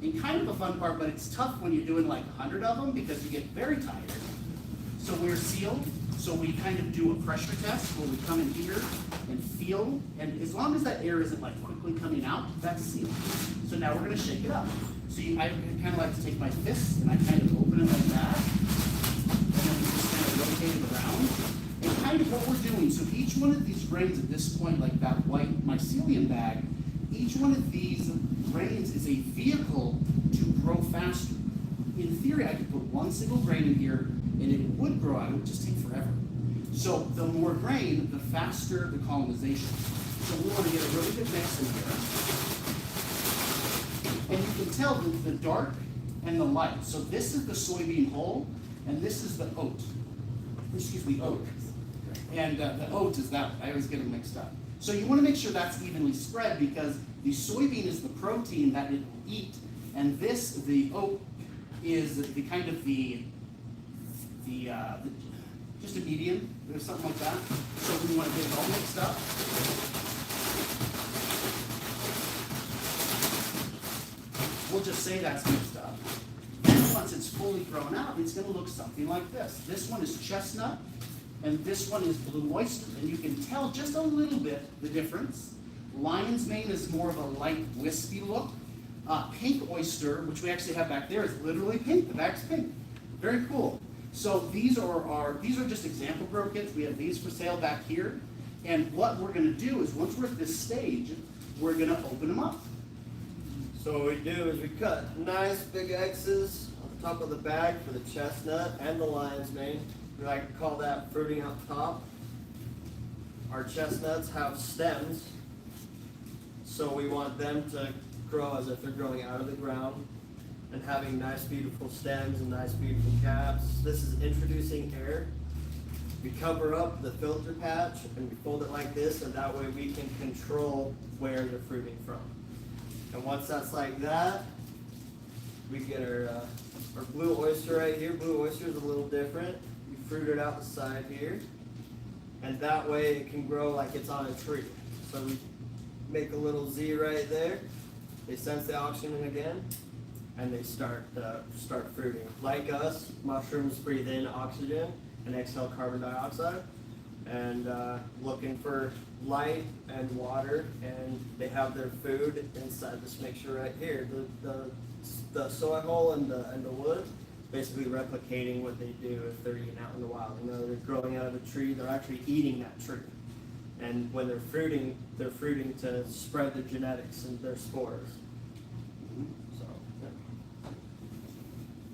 And kind of a fun part, but it's tough when you're doing like 100 of them because you get very tired. So we're sealed. So we kind of do a pressure test where we come in here and feel, and as long as that air isn't like quickly coming out, that's sealed. So now we're going to shake it up. So I kind of like to take my fist and I kind of open it like that, and then we just kind of rotate it around. And kind of what we're doing, so each one of these grains at this point, like that white mycelium bag, each one of these grains is a vehicle to grow faster. In theory, I could put one single grain in here, and it would grow out, it would just take forever. So the more grain, the faster the colonization. So we want to get a really good mix in here. And you can tell the dark and the light. So this is the soybean hull, and this is the oat. Excuse me, oat. And the oat is that, I always get them mixed up. So you want to make sure that's evenly spread because the soybean is the protein that it will eat, and this, the oat, is the kind of the just a medium or something like that. So we want to get it all mixed up. We'll just say that's mixed up. Then once it's fully grown out, it's going to look something like this. This one is chestnut, and this one is blue oyster. And you can tell just a little bit the difference. Lion's mane is more of a light wispy look. Pink oyster, which we actually have back there, is literally pink. The back's pink. Very cool. So these are just example grow kits. We have these for sale back here. And what we're going to do is once we're at this stage, we're going to open them up. So what we do is we cut nice big X's on the top of the bag for the chestnut and the lion's mane. We like to call that fruiting up top. Our chestnuts have stems, so we want them to grow as if they're growing out of the ground and having nice beautiful stems and nice beautiful caps. This is introducing air. We cover up the filter patch and we fold it like this, and that way we can control where they're fruiting from. And once that's like that, we get our blue oyster right here. Blue oyster is a little different. We fruit it out the side here, and that way it can grow like it's on a tree. So we make a little Z right there. They sense the oxygen again, and they start fruiting. Like us, mushrooms breathe in oxygen and exhale carbon dioxide, and looking for light and water, and they have their food inside this mixture right here. The soy hull and the wood, basically replicating what they do if they're eating out in the wild. You know, they're growing out of a tree, they're actually eating that tree. And when they're fruiting to spread their genetics and their spores. So, yeah.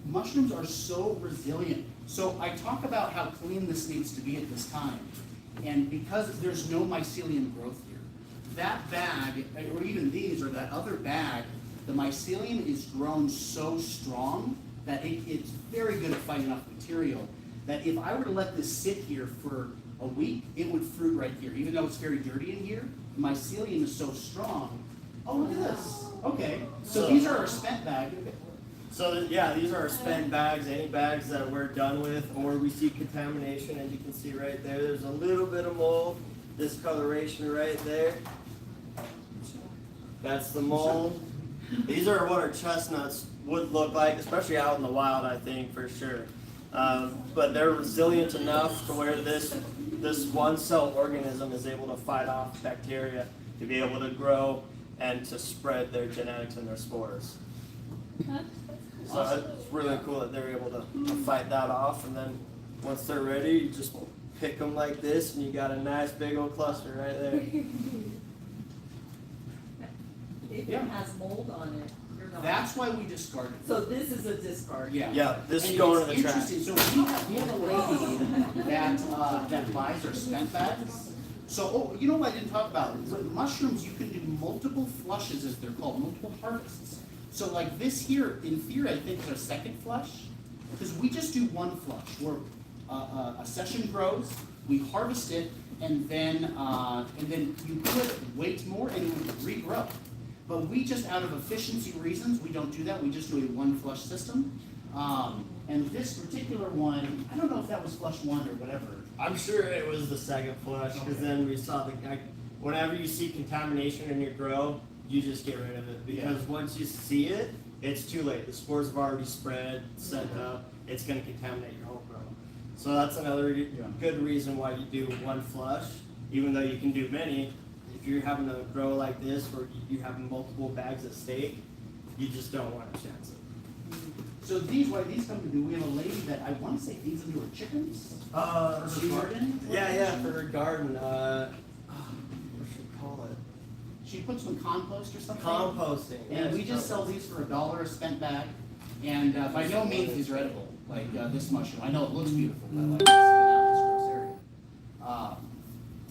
Mushrooms are so resilient. So I talk about how clean this needs to be at this time. And because there's no mycelium growth here, that bag, or even these, or that other bag, the mycelium is grown so strong that it's very good at fighting off material, that if I were to let this sit here for a week, it would fruit right here. Even though it's very dirty in here, the mycelium is so strong. Oh, look at this. Okay, so these are our spent bag. So yeah, these are our spent bags, any bags that we're done with, or we see contamination, as you can see right there. There's a little bit of mold, discoloration right there. That's the mold. These are what our chestnuts would look like, especially out in the wild, I think, for sure. But they're resilient enough to where this one cell organism is able to fight off bacteria to be able to grow and to spread their genetics and their spores. So it's really cool that they're able to fight that off, and then once they're ready, you just pick them like this, and you got a nice big old cluster right there. If Yeah. it has mold on it, you're not. That's why we discarded it. So this is a discard. Yeah. Yeah, this is And going to it's the trash. interesting. So we have a lady that buys our spent bags. So, you know what I didn't talk about? With mushrooms, you can do multiple flushes, as they're called, multiple harvests. So like this here, in theory, I think is our second flush, because we just do one flush, where a session grows, we harvest it, and then you could wait more and it would regrow. But we just, out of efficiency reasons, we don't do that. We just do a one flush system. And this particular one, I don't know if that was flush one or whatever. I'm sure it was the second flush, because then we saw whenever you see contamination in your grow, you just get rid of it, because once you see it, it's too late. The spores have already spread, set up, it's going to contaminate your whole grow. So that's another good reason why you do one flush, even though you can do many. If you're having to grow like this, where you have multiple bags at stake, you just don't want to chance it. So these, why these come to do, we have a lady that I want to say feeds them to her chickens. For Her garden? Yeah, for her garden. What should we call it? She puts them in compost or something. Composting. And we just sell these for $1 a spent bag. And by no means these are edible. like this mushroom. I know it looks beautiful, but I like to sit out in this gross area.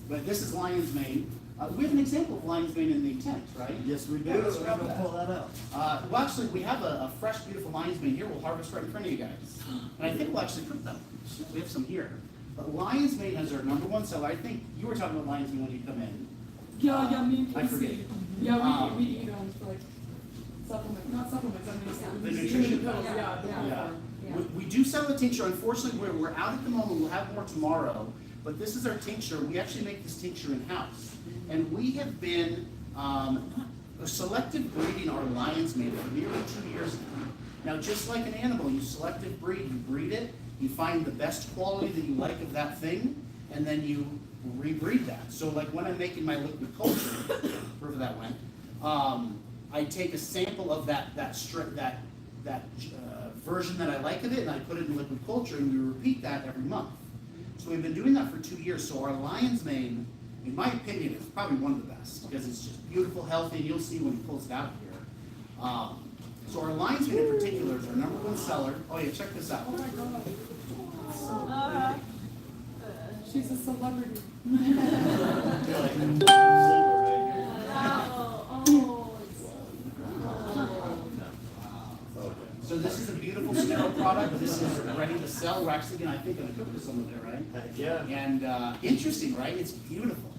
But this is lion's mane. We have an example of lion's mane in the tent, right? Yes, we do. Yeah, let's We're grab gonna that. pull that out. Well, actually, we have a fresh, beautiful lion's mane here. We'll harvest right in front of you guys. And I think we'll actually cook them. We have some here. But lion's mane is our #1 seller. I think you were talking about lion's mane when you come in. Yeah, me and I forget. Casey. Yeah, Um, we eat them for like not supplements, I mean, The it's nutrition. pills, Yeah. Yeah. Yeah. We do sell the tincture. Unfortunately, we're out at the moment. We'll have more tomorrow. But this is our tincture. We actually make this tincture in-house. And we have been selective breeding our lion's mane for nearly 2 years now. Now, just like an animal, you selective breed, you breed it, you find the best quality that you like of that thing, and then you rebreed that. So like when I'm making my liquid culture, wherever that went, I take a sample of that version that I like of it, and I put it in liquid culture, and we repeat that every month. So we've been doing that for 2 years. So our lion's mane, in my opinion, is probably one of the best because it's just beautiful, healthy, and you'll see when he pulls it out here. So our lion's mane in particular is our #1 seller. Oh yeah, check this out. Oh my god. She's a celebrity. So this is a beautiful sterile product. This is ready to sell. We're actually gonna, I think, gonna cook with some of it, right? Heck yeah. And interesting, right? It's beautiful.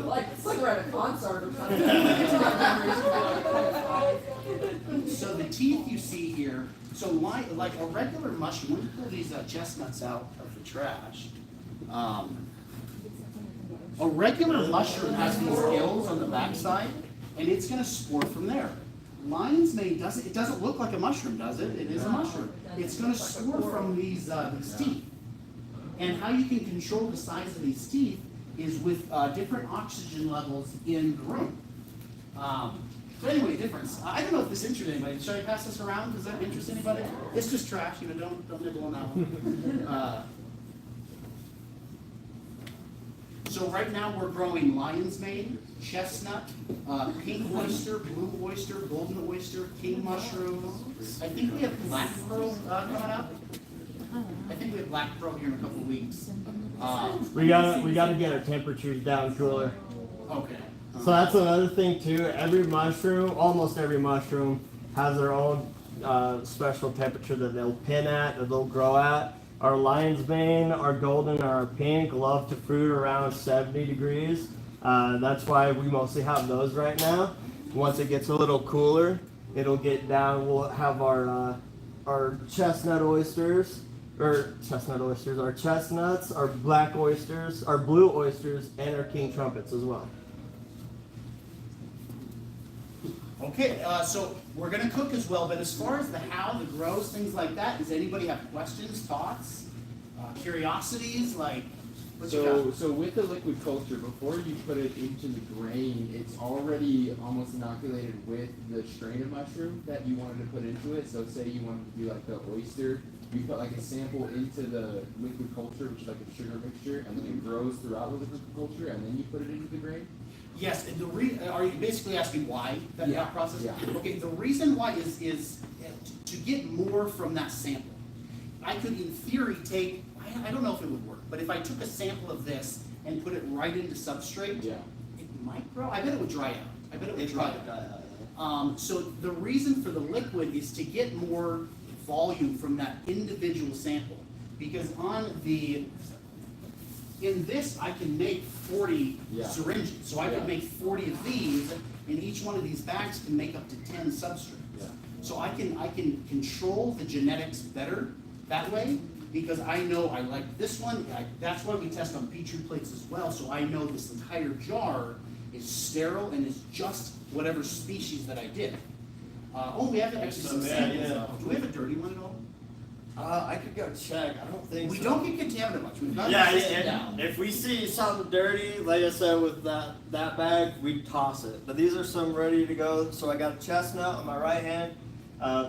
Like, it's like we're at a concert or something. So the teeth you see here, so like a regular mushroom, when you pull these chestnuts out of the trash, a regular mushroom has these gills on the backside, and it's gonna spore from there. Lion's mane doesn't, it doesn't look like a mushroom, does it? It is a mushroom. It's gonna spore from these teeth. And how you can control the size of these teeth is with different oxygen levels in the room. So anyway, difference. I don't know if this interests anybody. Should I pass this around? Does that interest anybody? It's just trash, don't nibble on that one. So right now we're growing lion's mane, chestnut, pink oyster, blue oyster, golden oyster, king mushroom. I think we have black pearl coming up. I think we have black pearl here in a couple of weeks. We gotta get our temperatures down cooler. Okay. So that's another thing too. Every mushroom, almost every mushroom, has their own special temperature that they'll pin at, that they'll grow at. Our lion's mane, our golden, and our pink love to fruit around 70 degrees. That's why we mostly have those right now. Once it gets a little cooler, it'll get down. We'll have our chestnut oysters, our chestnuts, our black oysters, our blue oysters, and our king trumpets as well. Okay, so we're gonna cook as well, but as far as the how, the grows, things like that, does anybody have questions, thoughts, curiosities, like, what you got? So with the liquid culture, before you put it into the grain, it's already almost inoculated with the strain of mushroom that you wanted to put into it. So say you wanted to do like the oyster, you put like a sample into the liquid culture, which is like a sugar mixture, and then it grows throughout with the liquid culture, and then you put it into the grain. Yes, and are you basically asking why that process? Yeah. Okay, the reason why is to get more from that sample. I could, in theory, take, I don't know if it would work, but if I took a sample of this and put it right into substrate, Yeah. it might grow. I bet it would dry out. So the reason for the liquid is to get more volume from that individual sample, because in this, I can make 40 syringes. So I could make 40 of these, and each one of these bags can make up to 10 substrates. Yeah. So I can control the genetics better that way, because I know I like this one. That's why we test on Petri plates as well, so I know this entire jar is sterile and is just whatever species that I did. We have actually some samples. Do we have a dirty one at all? I could go check. I don't think We so. don't get contaminated much. We've got Yeah, the system down. if we see something dirty, like I said, with that bag, we toss it. But these are some ready to go. So I got a chestnut on my right hand,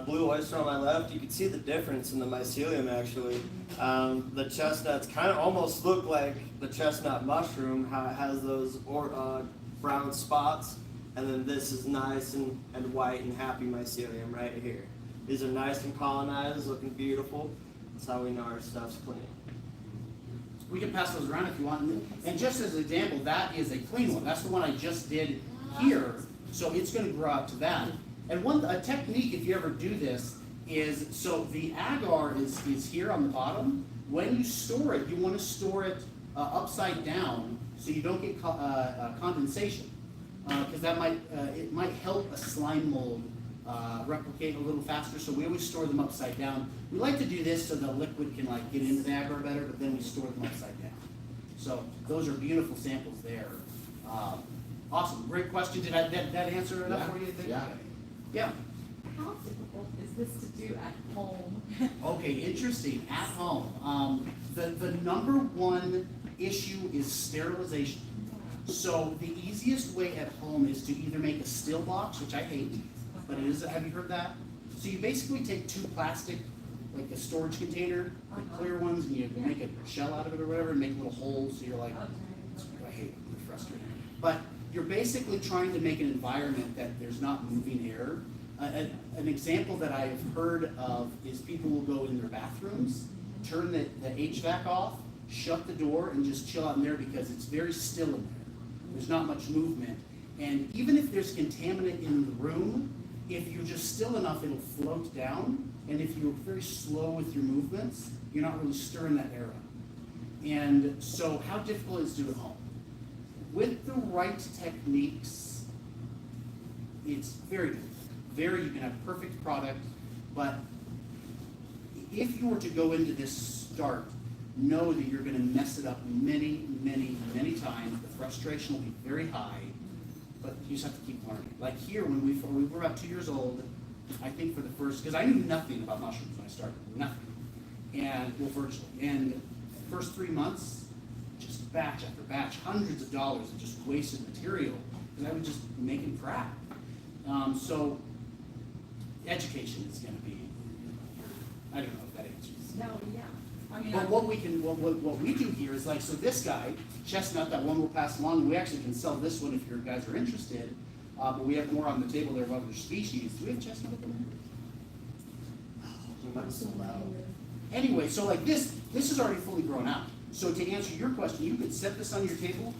blue oyster on my left. You can see the difference in the mycelium actually. The chestnuts kind of almost look like the chestnut mushroom, how it has those brown spots. And then this is nice and white and happy mycelium right here. These are nice and colonized, looking beautiful. That's how we know our stuff's clean. We can pass those around if you want. And just as an example, that is a clean one. That's the one I just did here. So it's going to grow out to that. And a technique, if you ever do this, is so the agar is here on the bottom. When you store it, you want to store it upside down so you don't get condensation. Because that it might help a slime mold replicate a little faster. So we always store them upside down. We like to do this so the liquid can like get into the agar better, but then we store them upside down. So those are beautiful samples there. Awesome, great question. Did that answer enough for you? Think? Yeah. Yeah. How difficult is this to do at home? Okay, interesting. At home, the number one issue is sterilization. So the easiest way at home is to either make a still box, which I hate, but it is. Have you heard that? So you basically take two plastic, like a storage container, the clear ones, and you make a shell out of it or whatever, and make little holes. So you're like, I hate it. It's frustrating. But you're basically trying to make an environment that there's not moving air. An example that I've heard of is people will go in their bathrooms, turn the HVAC off, shut the door, and just chill out in there because it's very still in there. There's not much movement. And even if there's contaminant in the room, if you're just still enough, it'll float down. And if you're very slow with your movements, you're not really stirring that air up. And so how difficult is it to do at home? With the right techniques, it's very good. You can have perfect product, but if you were to go into this start, know that you're going to mess it up many, many, many times. The frustration will be very high, but you just have to keep learning. Like here, when we were about 2 years old, I think for the first, because I knew nothing about mushrooms when I started, nothing, and well, virtually. And the first 3 months, just batch after batch, hundreds of dollars of just wasted material, because I was just making crap. So education is going to be, I don't know if that answers. No, yeah. I mean, But what we do here is like, so this guy, Chestnut, that one we'll pass along, we actually can sell this one if your guys are interested, but we have more on the table there of other species. Do we have Chestnut up there? You might have sold out. Anyway, so like this is already fully grown out. So to answer your question, you could set this on your table,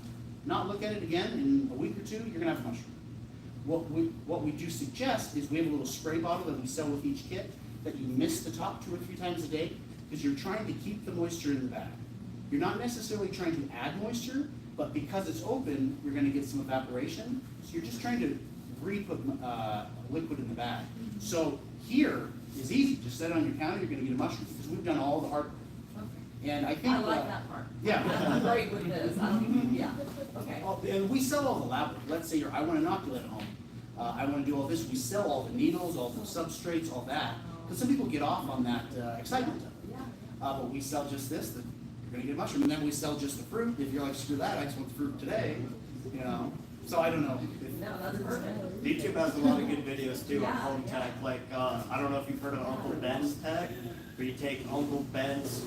not look at it again in a week or two, you're gonna have a mushroom. What we do suggest is we have a little spray bottle that we sell with each kit that you mist the top 2 or 3 times a day because you're trying to keep the moisture in the bag. You're not necessarily trying to add moisture, but because it's open, you're going to get some evaporation. So you're just trying to re-put liquid in the bag. So here is easy. Just set it on your counter, you're going to get a mushroom because we've done all the hard work. And I think I like that part. Yeah. I'm great with this. I don't, yeah, okay. And we sell all the lab. Let's say I want to inoculate at home. I want to do all this. We sell all the needles, all the substrates, all that. Because some people get off on that excitement of it. But we sell just this. You're going to get a mushroom. And then we sell just the fruit. If you're like, screw that, I just want the fruit today. You know. So I don't know. No, that's perfect. YouTube has a lot of good videos too on Yeah. home tech. Like I don't know if you've heard of Uncle Ben's tech, where you take Uncle Ben's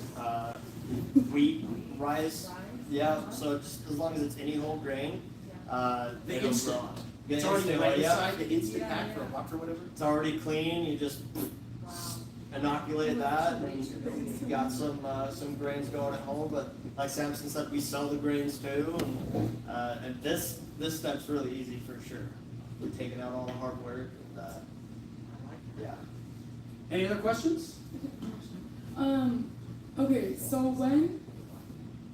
wheat, rice. Yeah, so just as long as it's any whole grain, The it'll instant. grow. It's The already instant right one, yeah. inside the instant pack for a buck or whatever. It's already clean. You just inoculate that, and you got some grains going at home. But like Samson said, we sell the grains too, and this step's really easy for sure. We're taking out all the hard work. And, yeah. Any other questions? Okay, so when,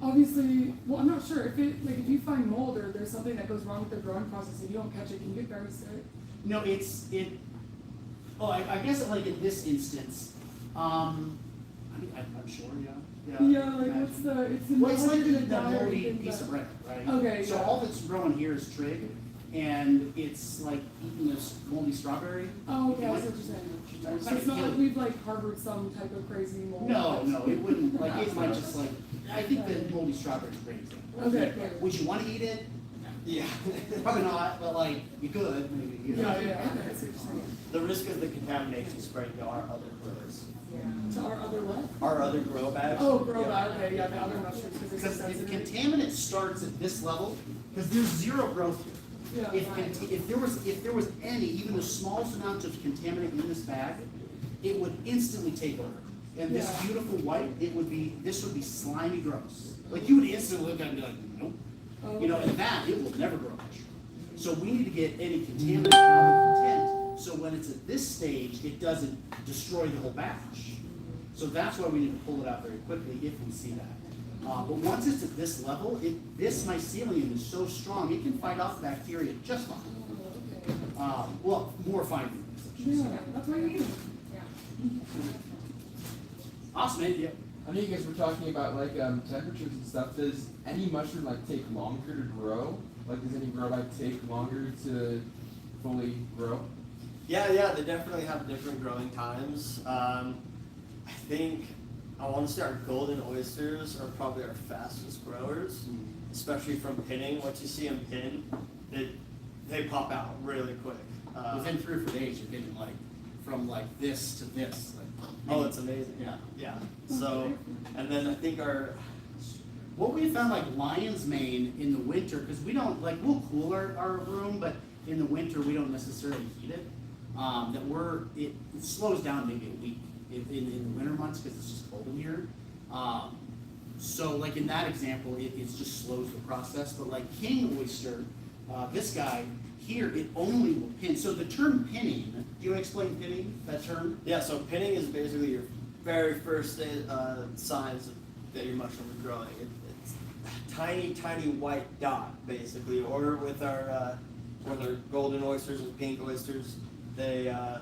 obviously, well, I'm not sure if if you find mold or there's something that goes wrong with the growing process and you don't catch it, can you get very sick? No, I guess like in this instance, I'm sure, yeah. Yeah, like what's it's the Well, it's like nitrogen the and moldy everything, piece but- of bread, right? Okay, So yeah. all that's growing here is trig, and it's like eating this moldy strawberry. Oh, okay, I see what you're saying. It's So like it's not killing- like we've harbored some type of crazy mold. No, it wouldn't, like, it might just like, I think the moldy strawberry is a great example. Okay, good. Would you wanna eat it? Yeah. Probably not, but like, you could, maybe, you know. Yeah, okay, I see what you're saying. The risk of the contamination spreading to our other grows. To our other what? Our other grow bags. Oh, grow Yeah. bag, okay, yeah, the other mushrooms, because Because it's if sensitive. contaminant starts at this level, because there's zero growth here. Yeah. If there was any, even the smallest amount of contaminant in this bag, it would instantly take over. And this Yeah. beautiful white, this would be slimy gross. Like you would instantly look at it and be like, nope. You know, and that, it will never grow mushroom. So we need to get any contaminant out of the tent, so when it's at this stage, it doesn't destroy the whole batch. So that's why we need to pull it out very quickly if we see that. But once it's at this level, this mycelium is so strong, it can fight off bacteria just fine. Well, more fine than this, I should Yeah, say. that's what you need. Awesome, man. Yeah. I know you guys were talking about like temperatures and stuff. Does any mushroom like take longer to grow? Like does any grow light take longer to fully grow? Yeah, they definitely have different growing times. I think I want to say our golden oysters are probably our fastest growers, especially from pinning. What you see them pin, they pop out really quick. Within 3 or 4 days, you're getting like from like this to this. Like, Oh, it's amazing. Yeah. So, and then I think What we found like lion's mane in the winter, because we don't like we'll cool our room, but in the winter we don't necessarily heat it. It slows down maybe a week in the winter months because it's just cold in here. So like in that example, it just slows the process. But like king oyster, this guy here, it only will pin. So the term pinning, do you want to explain pinning, that term? yeah. So pinning is basically your very first signs that your mushroom is growing. It's a tiny white dot basically. Or with our golden oysters and pink oysters, they're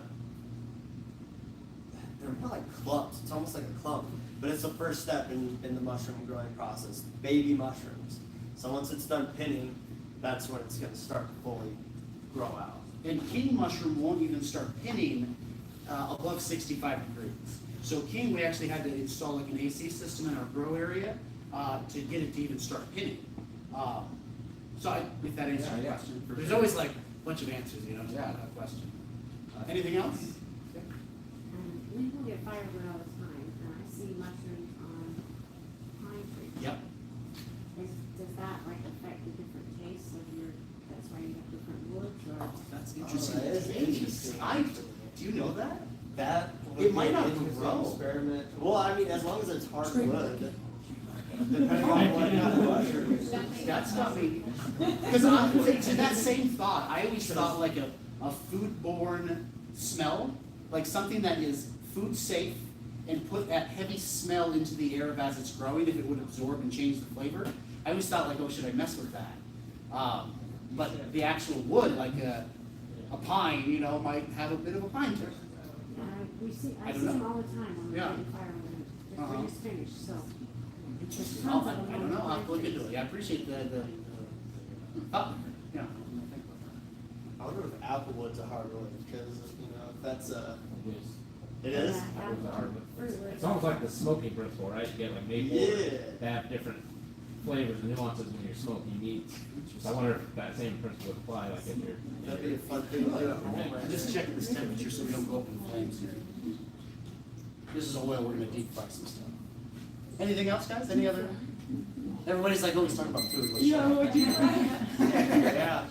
more like clumps. It's almost like a clump, but it's the first step in the mushroom growing process. Baby mushrooms. So once it's done pinning, that's when it's going to start to fully grow out. And king mushroom won't even start pinning above 65 degrees. So king, we actually had to install like an AC system in our grow area to get it to even start pinning. If that answers your Yeah, question. for There's sure. always like a bunch of answers, you know, to that question. Anything else? We will get firewood all the time, and I see mushrooms on pine trees. Yep. Does that like affect the different tastes of that's why you have different woods, or? That's that is interesting. Do you know that? That It might not interesting grow. experiment. Well, I mean, as long as it's hardwood, depending on what kind of mushroom. That's not me. Because to that same thought, I always thought like a foodborne smell, like something that is food safe and put that heavy smell into the air as it's growing, if it would absorb and change the flavor. I always thought like, oh, should I mess with that? But the actual wood, like a pine, you know, might have a bit of a pine to it. I I see don't them know. all the time on Yeah. the firewood, Uh-huh. they're just finished, so. Interesting. I don't know, I'll have to look into it. Yeah, I appreciate the thought. Yeah. I wonder if applewood's a hardwood, because, you know, if that's a, It is. it is? Yeah, Apple's a hardwood. fruit. It's almost like the smoking principle, right? You get like maple, Yeah. they have different flavors and nuances when you're smoking meats. So I wonder if that same principle would apply, like if you're. That'd be a fun thing to do at home, right? Just checking this temperature so we don't go up in flames here. This is oil, we're gonna deep fry some stuff. Anything else, guys? Any other? Everybody's like, oh, let's talk about food. Let's Yeah, shut up. what do you? Yeah.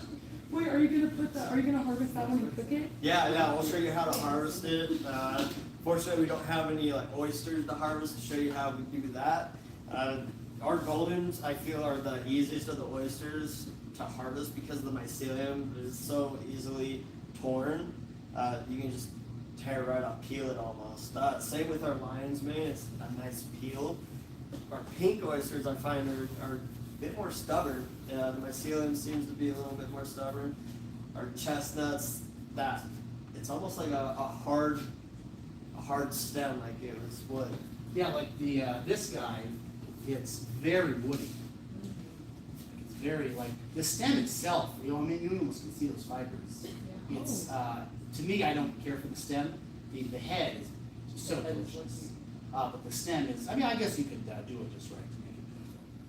Wait, are you gonna harvest that when you cook it? Yeah, we'll show you how to harvest it. Fortunately, we don't have any like oysters to harvest to show you how we do that. Our goldens, I feel, are the easiest of the oysters to harvest because the mycelium is so easily torn. You can just tear right off, peel it almost. Same with our lion's mane, it's a nice peel. Our pink oysters, I find, are a bit more stubborn. The mycelium seems to be a little bit more stubborn. Our chestnuts, it's almost like a hard stem, like it was wood. Yeah, like this guy, it's very woody. It's very like, the stem itself, you know, I mean, you almost can see those fibers. It's, to me, I don't care for the stem. The head is so delicious. But the stem is, I mean, I guess you could do it just right to make it,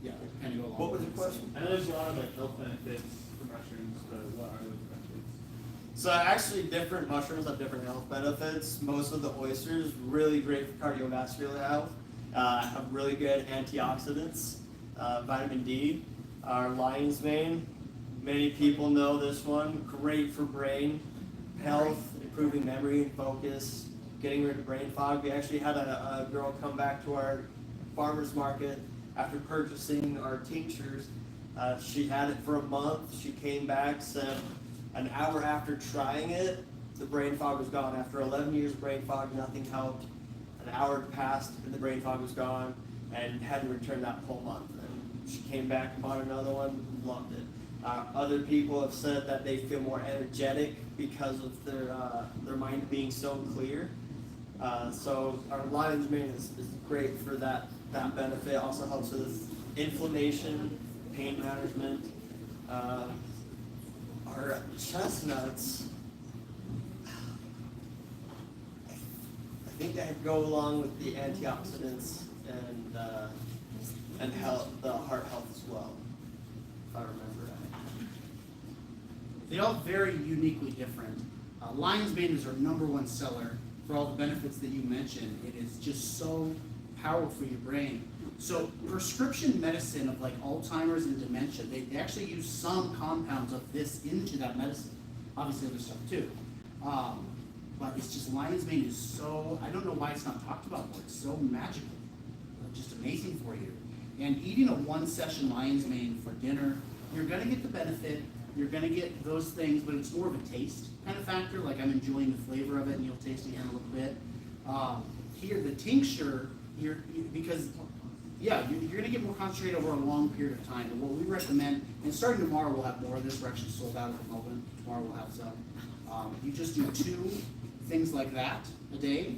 yeah, kind of go along. What was with your it. question? I know there's a lot of like health benefits for mushrooms, but what are those benefits? So actually, different mushrooms have different health benefits. Most of the oysters, really great for cardiovascular health, have really good antioxidants, vitamin D. Our lion's mane, Many people know this one. Great for brain health, improving memory and focus, getting rid of brain fog. We actually had a girl come back to our farmer's market after purchasing our tinctures. She had it for a month. She came back, said an hour after trying it, the brain fog was gone. After 11 years of brain fog, nothing helped. An hour passed and the brain fog was gone, and had to return that whole month. And she came back and bought another one, loved it. Other people have said that they feel more energetic because of their mind being so clear. So our lion's mane is great for that benefit. Also helps with inflammation, pain management. Our chestnuts, I think they go along with the antioxidants and health, the heart health as well, if I remember right. They all very uniquely different. Lion's mane is our #1 seller for all the benefits that you mentioned. It is just so powerful for your brain. So prescription medicine of like Alzheimer's and dementia, they actually use some compounds of this into that medicine. Obviously other stuff too. But it's just lion's mane is so, I don't know why it's not talked about more. It's so magical. Just amazing for you. And eating a 1-session lion's mane for dinner, you're gonna get the benefit, you're gonna get those things, but it's more of a taste kind of factor, like I'm enjoying the flavor of it and you'll taste it here in a little bit. Here, the tincture, because you're gonna get more concentrated over a long period of time. And what we recommend, and starting tomorrow we'll have more of this, we're actually sold out at the moment, tomorrow we'll have some. You just do 2 things like that a day.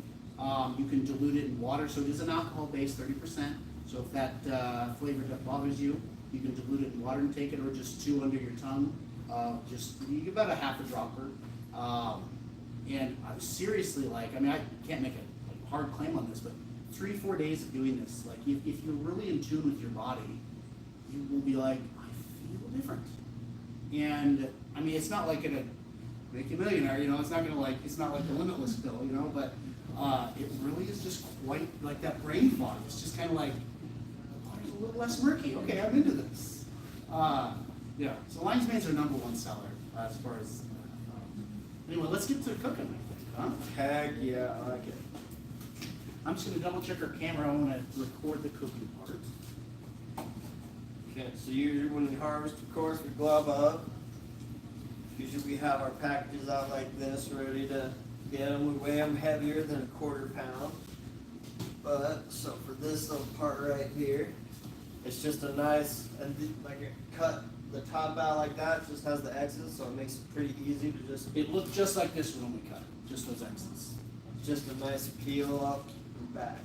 You can dilute it in water, so it is an alcohol-based 30%. So if that flavor bothers you, you can dilute it in water and take it, or just chew under your tongue. You get about a half a dropper. And I'm seriously I can't make a hard claim on this, but 3-4 days of doing this, like if you're really in tune with your body, you will be like, I feel different. And I mean, it's not like gonna make you a millionaire, it's not gonna it's not like the limitless pill, but it really is just quite like that brain fog. It's just kind of like, oh, it's a little less murky. Okay, I'm into this. So lion's mane's our #1 seller as far as. Anyway, let's get to cooking. I think, huh? Heck yeah, I like it. I'm just gonna double check our camera. I want to record the cooking part. Okay, so usually when we harvest, of course, we glove up. Usually we have our packages out like this, ready to get them. We weigh them heavier than a 1/4 pound. But, so for this little part right here, it's just a nice, cut the top out like that, it just has the X's, so it makes it pretty easy to just. It looked just like this when we cut it, just those X's. Just a nice peel up and back.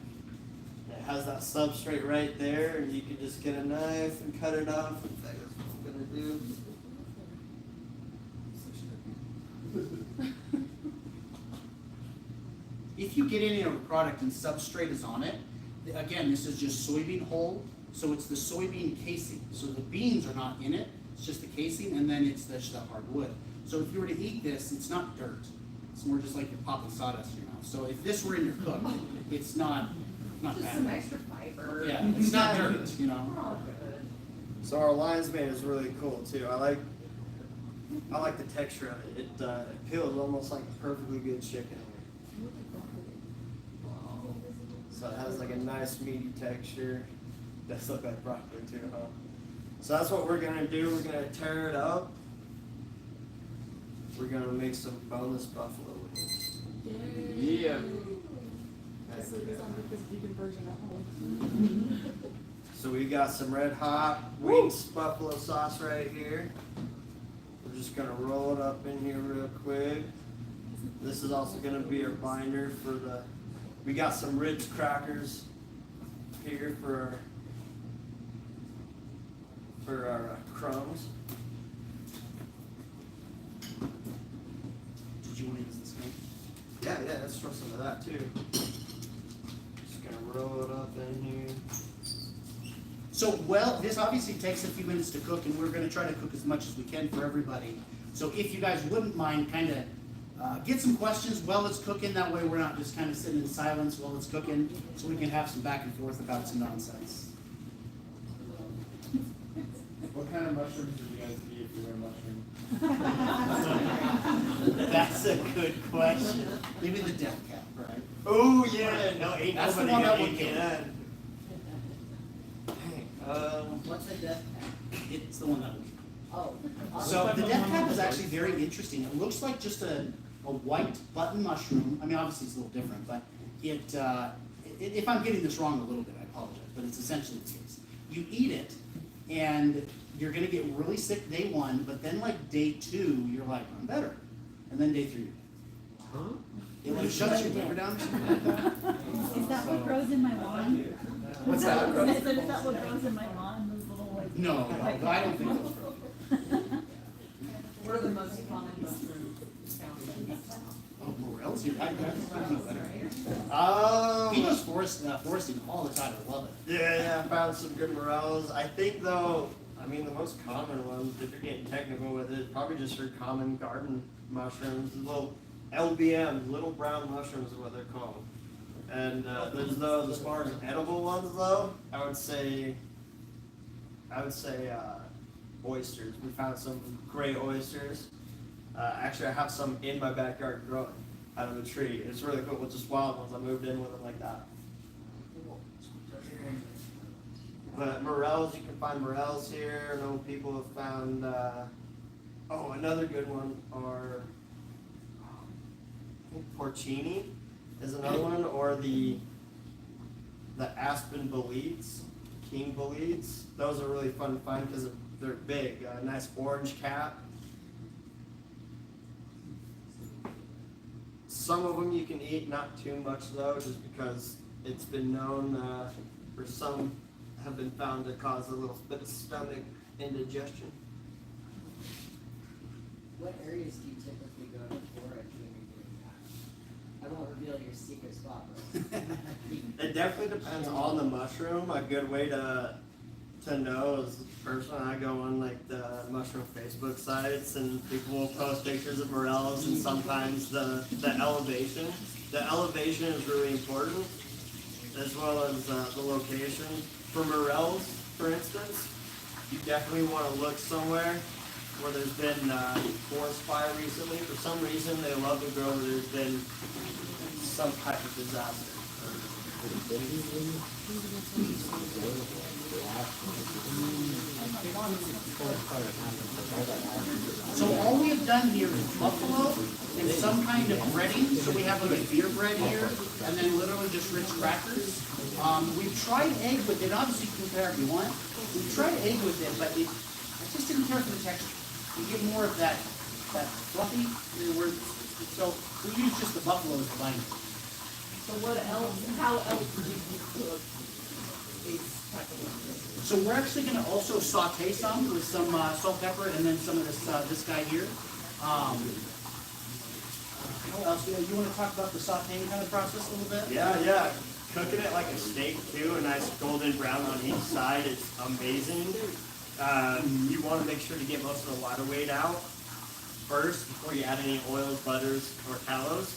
It has that substrate right there, and you can just get a knife and cut it off. In fact, that's what I'm gonna do. If you get any of a product and substrate is on it, again, this is just soybean hull, so it's the soybean casing. So the beans are not in it, it's just the casing, and then it's the hard wood. So if you were to eat this, it's not dirt. It's more just like you're popping sawdust in your mouth. So if this were in your cook, it's not Just bad. some extra fiber. Yeah, it's not dirt, Oh, good. So our lion's mane is really cool too. I like the texture of it. It peels almost like perfectly good chicken. So it has like a nice meaty texture. Does look like broccoli too, huh? So that's what we're gonna do. We're gonna tear it up. We're gonna make some boneless buffalo with it. Yeah. This is on this vegan version at home. So we got some red hot wings buffalo sauce right here. We're just gonna roll it up in here real quick. This is also gonna be our binder for the. We got some Ritz crackers here for our crumbs. Did you want to use this one? Yeah, let's throw some of that too. Just gonna roll it up in here. So, this obviously takes a few minutes to cook, and we're gonna try to cook as much as we can for everybody. So if you guys wouldn't mind, kind of get some questions while it's cooking, that way we're not just kind of sitting in silence while it's cooking, so we can have some back and forth about some nonsense. What kind of mushrooms did you guys eat That's a good question. Maybe the death cap, right? Oh yeah, no, ain't That's the nobody one that gonna would get kill. that. What's a death cap? It's the one that would. Oh. So the death cap is actually very interesting. It looks like just a white button mushroom. I mean, obviously it's a little different, but if I'm getting this wrong a little bit, I apologize, but it's essentially the case. You eat it, and you're gonna get really sick day one, but then like day two, you're like, I'm better. And then day three, it like shuts your liver down or something like that. Is that what grows in my lawn? What's that? Is that what grows in my lawn, those little like? No, I don't think those grow. What are the most common mushrooms found? Oh, morels here. I know better. He Um, does foresting all the time. I love it. yeah, I found some good morels. I think though, I mean the most common ones, if you're getting technical with it, probably just your common garden mushrooms, little LBM, little brown mushrooms is what they're called. And there's those, as far as edible ones though, I would say oysters. We found some great oysters. Actually, I have some in my backyard growing out of a tree. It's really cool with just wild ones. I moved in with them like that. But morels, you can find morels here. I know people have found, another good one are, I think porcini is another one, or the aspen boletes, king boletes. Those are really fun to find because they're big, nice orange cap. Some of them you can eat, not too much though, just because it's been known, or some have been found to cause a little bit of stomach indigestion. What areas do you typically go to forage when you're doing that? I won't reveal your secret spot, but. It definitely depends on the mushroom. A good way to know is personally I go on like the mushroom Facebook sites and people will post pictures of morels and sometimes the elevation. The elevation is really important as well as the location. For morels, for instance, you definitely want to look somewhere where there's been forest fire recently. For some reason they love to grow where there's been some type of disaster. So all we have done here is buffalo and some kind of breading. So we have like a beer bread here, and then literally just rich crackers. We've tried egg with it. Obviously, you can compare if you want. We've tried egg with it, but I just didn't care for the texture. You get more of that fluffy. So we use just the buffalo as the binder. So what else, how else do you cook these type of mushrooms? So we're actually going to also saute some with some salt, pepper, and then some of this guy here. How else? You want to talk about the sauteing kind of process a little bit? Yeah. Cooking it like a steak too, a nice golden brown on each side is amazing. You want to make sure to get most of the water weight out first before you add any oils, butters, or tallows.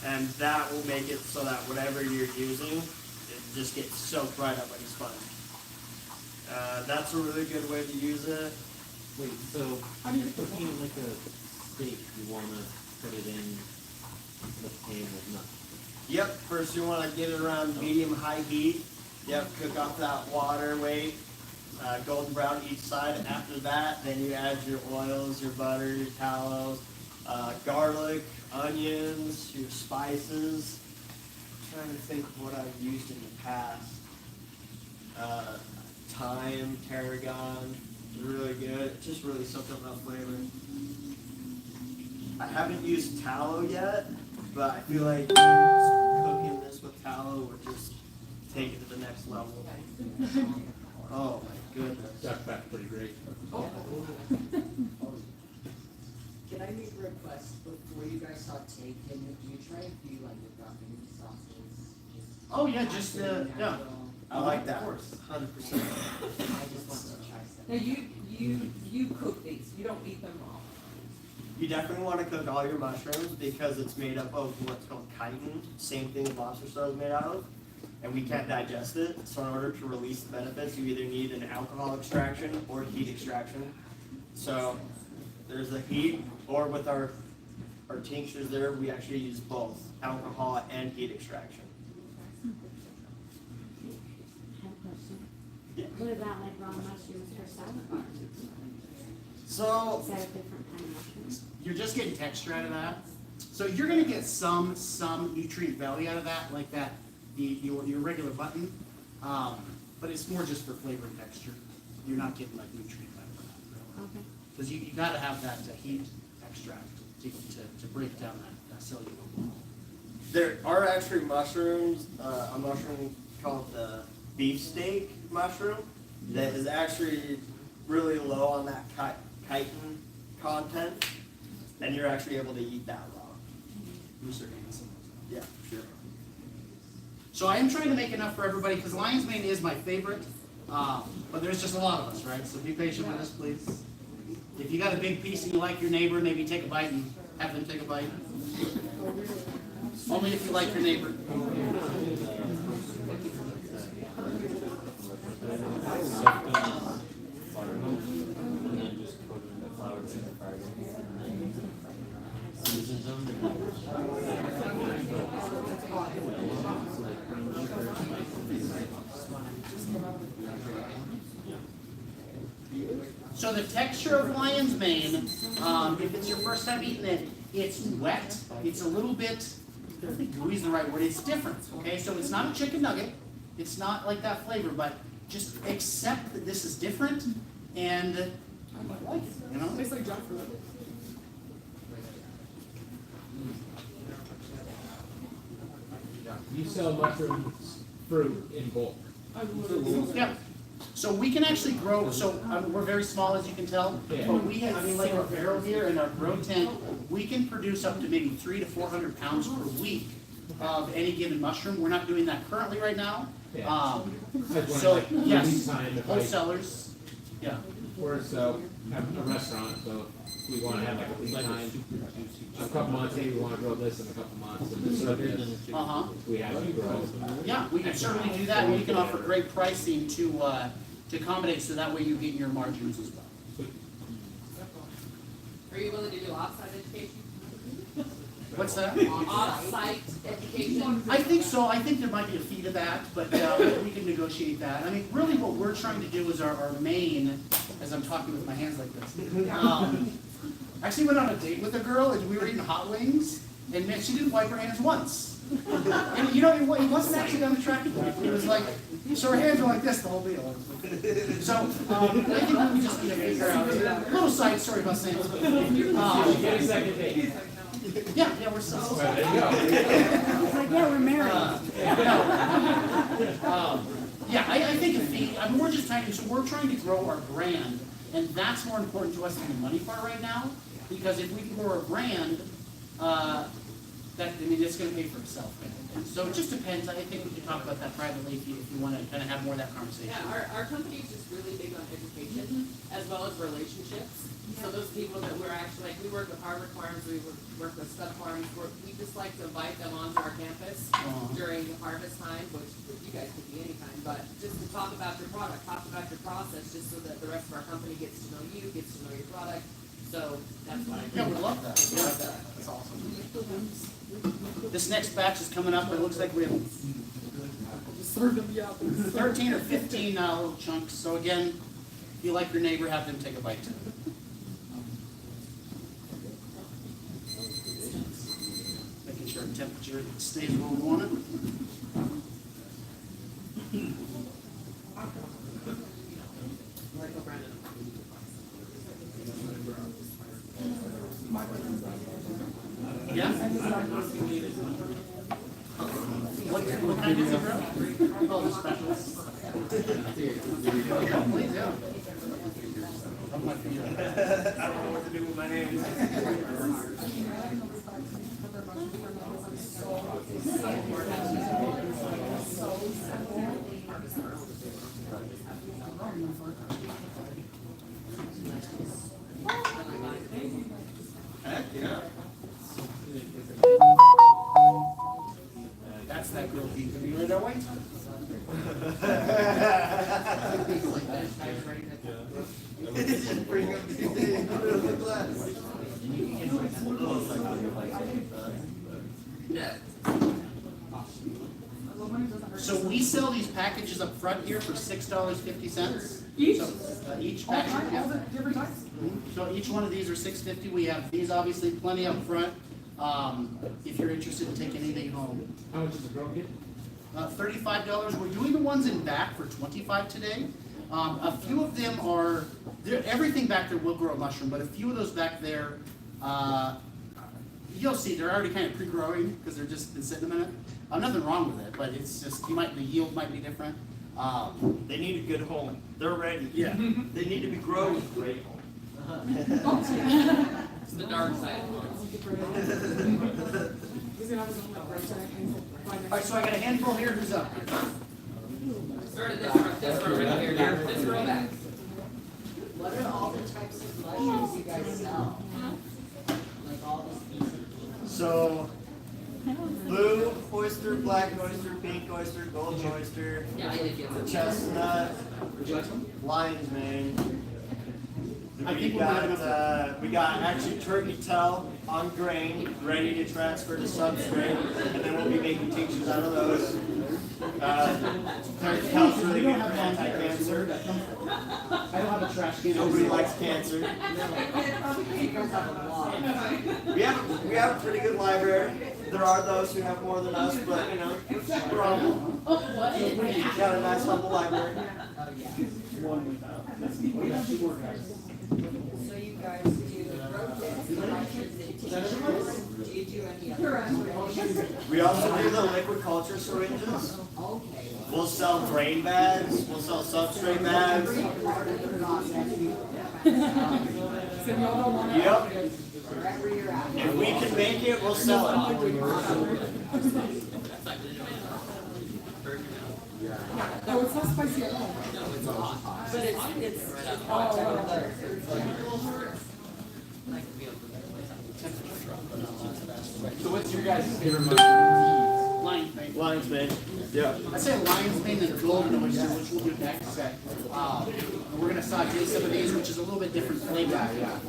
And that will make it so that whatever you're using, it just gets soaked right up like a sponge. That's a really good way to use it. Wait, so how do you cooking like a steak? You wanna put it in the pan with nothing? Yep, first you want to get it around medium-high heat. Yep, cook off that water weight, golden brown each side. And after that, then you add your oils, your butter, your tallow, garlic, onions, your spices. I'm trying to think of what I've used in the past. Thyme, tarragon, really good. It's just really something about flavor. I haven't used tallow yet, but I feel like cooking this with tallow would just take it to the next level. Oh my goodness. That's pretty great. Can I make a request before you guys saute? Do you try and do like the dropping sauces? Oh yeah, just yeah. I like that. 100%. I just want to try some. Now you cook these. You don't eat them raw. You definitely want to cook all your mushrooms because it's made up of what's called chitin, same thing lobster shell is made out of, and we can't digest it. So in order to release the benefits, you either need an alcohol extraction or heat extraction. So there's the heat, or with our tinctures there, we actually use both alcohol and heat extraction. Yeah. What about like raw mushrooms for salad bar? So Is that a different kind of mushroom? You're just getting texture out of that. So you're gonna get some nutrient value out of that, like that, your regular button. But it's more just for flavor and texture. You're not getting like nutrient value. Okay. Because you gotta have that heat extract to break down that cellular. there are actually mushrooms, a mushroom called the beefsteak mushroom that is actually really low on that chitin content, and you're actually able to eat that raw. Yeah, sure. So I am trying to make enough for everybody, because lion's mane is my favorite, but there's just a lot of us, right? So be patient with us, please. If you got a big piece and you like your neighbor, maybe take a bite and have them take a bite. Only if you like your neighbor. And then just put it in the flour to the fire. And then season them. So the texture of lion's mane, if it's your first time eating it, it's wet, it's a little bit, I don't think gooey is the right word, it's different, okay? So it's not a chicken nugget, it's not like that flavor, but just accept that this is different, and I might like it, you know? Tastes like jackfruit. You sell mushrooms fruit in bulk. Yeah. So we can actually grow, so we're very small, as you can tell, but we have, I mean, like our barrel here and our grow tent, we can produce up to maybe 300 to 400 pounds per week of any given mushroom. We're not doing that currently right now. So, yes, wholesalers, yeah. We're so, have a restaurant, so we wanna have like a lead time, a couple months, hey, we wanna grow this in a couple months, and this or this. We have to grow. Yeah, we can certainly do that, and we can offer great pricing to accommodate, so that way you get your margins as well. Are you willing to do off-site education? What's that? Off-site education? I think so. I think there might be a fee to that, but we can negotiate that. I mean, really what we're trying to do is our main, as I'm talking with my hands like this. Actually went on a date with a girl and we were eating hot wings, and man, she didn't wipe her hands once. And you know, it wasn't actually unattractive. It was like, so her hands were like this the whole deal. So, I think we just need to figure out, a little side story about Sam's. Get a second date. Yeah, we're still. Well, there you go. It's like, yeah, we're married. Yeah, I think a fee, I mean, we're just trying to, so we're trying to grow our brand, and that's more important to us than the money part right now, because if we can grow our brand, it's gonna pay for itself. And so it just depends, I think we can talk about that privately if you wanna kinda have more of that conversation. Yeah, our company is just really big on education as well as relationships. So those people that we're actually, like, we work with harvest farms, we work with stud farms, we just like to invite them onto our campus during harvest time, which you guys could be anytime, but just to talk about your product, talk about your process, just so that the rest of our company gets to know you, gets to know your product. So that's what I do. Yeah, we love that, we love that, that's awesome. This next batch is coming up, it looks like we have 13 or 15 little chunks, so again, if you like your neighbor, have them take a bite too. Making sure the temperature stays where we want it. Yeah? What kind is it, bro? Oh, the specials. Yeah, please, yeah. I'm like, I don't know what to do with my hands. Heck, yeah. That's that grilled beef. Have you read our white? Just bring up the glass. Yeah. So we sell these packages up front here for $6.50. Each? So, each All package. time, Yeah. all the different types? So each one of these are $6.50. We have these obviously plenty up front. If you're interested in taking anything home. How much is a girl kit? $35. We're doing the ones in back for $25 today. A few of them are, everything back there will grow a mushroom, but a few of those back there, you'll see they're already kind of pre-growing because they're just been sitting a minute. Nothing wrong with it, but it's just, the yield might be different. They need a good home. They're ready. Yeah. They need to be grown with a great home. It's the dark side of it. He's gonna have his own like website and All right, so I got a handful here. Who's up? Start at this row right here, this row back. What are all the types of mushrooms you guys sell? Like all these pieces? So, blue oyster, black oyster, pink oyster, golden oyster, Yeah, I did get some. chestnut, Would you like some? lion's mane. I think we might have We got actually turkey tail on grain, ready to transfer to substrate, and then we'll be making tinctures out of those. Turkey tail's really good for anti-cancer. I don't have a trash can. Nobody likes cancer. You guys have a lot. We have a pretty good library. There are those who have more than us, but you know, we're all, we got a nice humble library. So you guys do rotates, mushrooms, and tinctures? Do you do any other? We also do the liquid culture syringes. Okay. We'll sell grain bags, we'll sell substrate bags. So y'all don't want to. Yep. Wherever you're at. If we can make it, we'll sell it. Oh, it's not spicy at all. But it's So what's your guys' favorite mushroom? Lion's mane. Lion's mane. Yeah. I say lion's mane and golden oyster, which we'll do next. We're gonna saute some of these, which is a little bit different flavor. Yeah.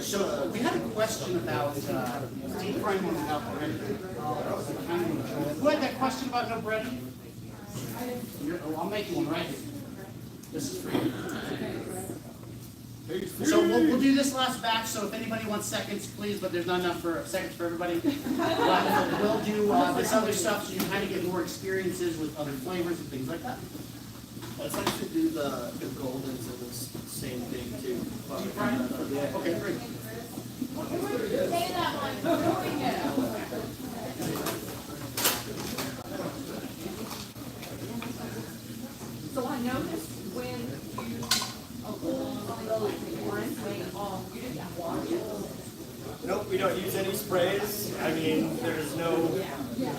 So we had a question about deep frying one without breading. Who had that question about no breading? I'll make you one right here. This is for you. So we'll do this last batch, so if anybody wants seconds, please, but there's not enough for seconds for everybody. But we'll do this other stuff so you kind of get more experiences with other flavors and things like that. Let's actually do the goldens in this same thing too. Deep frying? Yeah. Okay, great. So I noticed when you, you didn't wash it. Nope, we don't use any sprays. I mean, there's no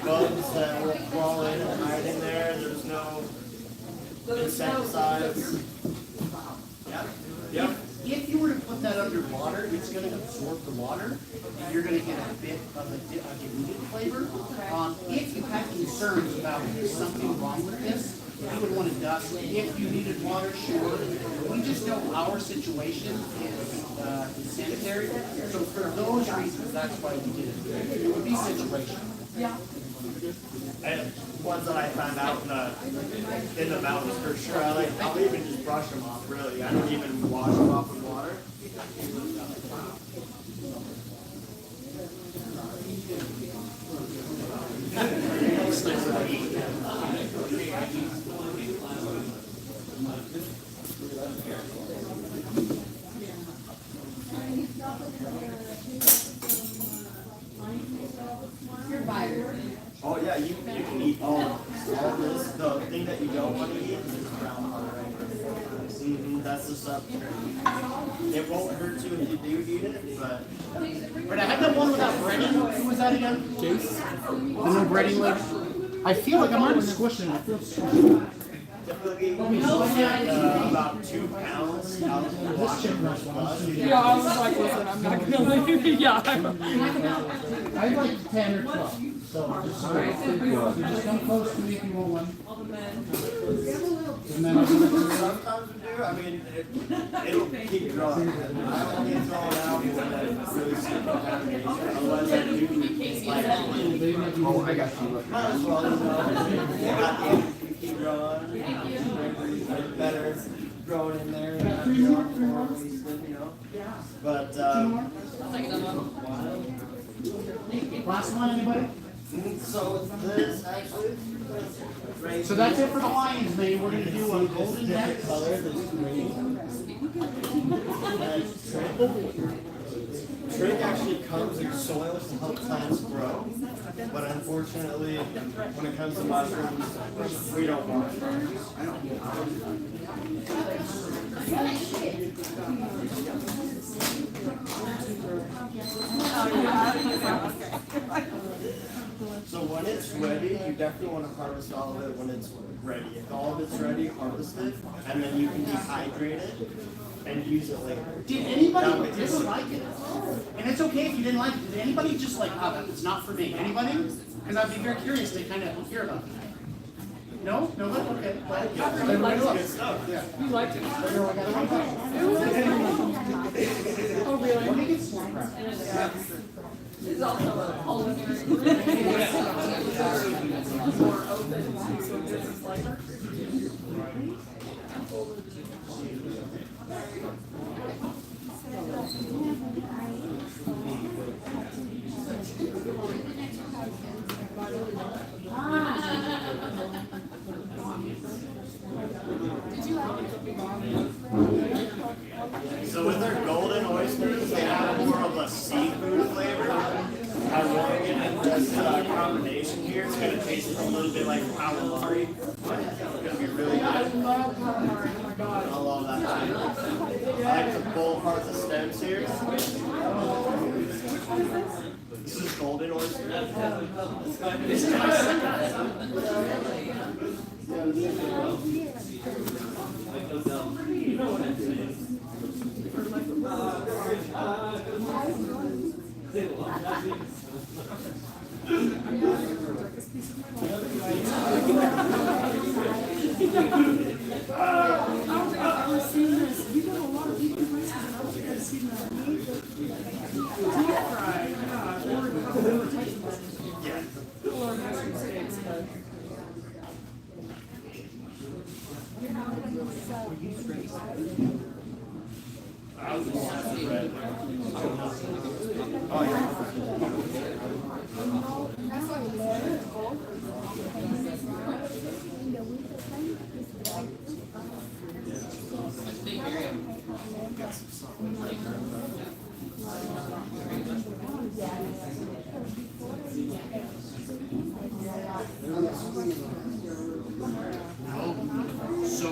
bugs that will crawl in and hide in there. There's no insecticides. Yep. Yep. If you were to put that under water, it's gonna absorb the water, and you're gonna get a bit of a diluted flavor. If you had concerns about something wrong with this, you would want to dust. If you needed water, sure. We just know our situation is sanitary, so for those reasons, that's why we did it. It would be situational. Yeah. And ones that I found out in the mountains for sure, I'll even just brush them off. Really, I don't even wash them off with water. Oh yeah, you can eat all this. The thing that you don't want to eat is this brown part right here. That's the substrate. It won't hurt you if you do eat it, but But I had that one without breading. Who was that again? Case. The no breading lid. I feel like I'm already squishing it. Typically, we about 2 pounds out of the water plus. Yeah, I was like, listen, I'm not gonna let you, yeah. I'd like 10 or 12. So just come close to me if you want one. All the men. And then I'll give it to you. Sometimes we do, I mean, it'll keep growing. I only get thrown out when it's really super contamination. Otherwise, I do Oh, I got you. might as well, you know, keep growing. Better growing in there. And Three more, you know. But, I'll take another one. Last one, anybody? so this actually. So that's it for the Lions, man. We're gonna do a golden neck. Color, there's green. Trick actually comes in soil to help plants grow, but unfortunately, when it comes to mushrooms, we don't want it. So when it's ready, you definitely want to harvest all of it when it's ready. If all of it's ready, harvest it, and then you can dehydrate it and use it later. Did anybody didn't like it? And it's okay if you didn't like it. Did anybody just like, oh, that's not for me? Anybody? Because I'd be very curious to kind of hear about it. No? Nobody? Okay. Everybody loves it. Yeah. You liked it. Oh, really? Let me get some crap. It's also a culinary. More open, so it's flavor. So with their golden oysters, they have more of a seafood flavor. This combination here is going to taste a little bit like calamari. It's going to be really good. I love that too. I like to pull apart the stems here. This is golden oyster. This is my second. So,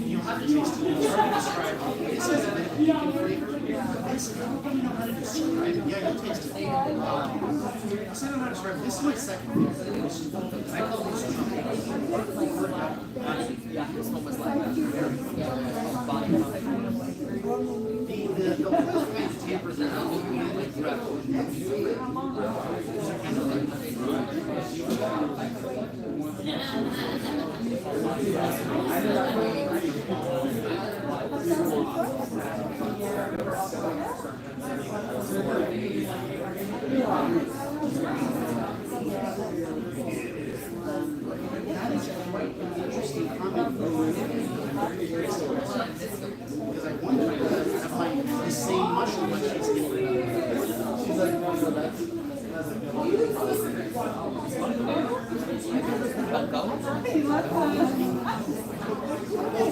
you'll have to taste it. It's hard to describe. This is a pecan flavor. This, I don't know how to describe it. Yeah, you'll taste it. I don't know how to describe it. This is my second favorite. I call this the oil kind of tampers it out. That is quite an interesting comment. Because I wonder if I find the same mushroom when she's She's like, no, so that's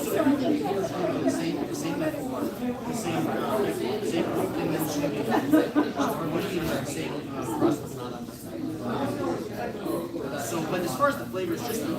so everything here is going to be the same metaphor, the same group dimension, or what do you know, the same crust that's not on the side. So, but as far as the flavor, it's just the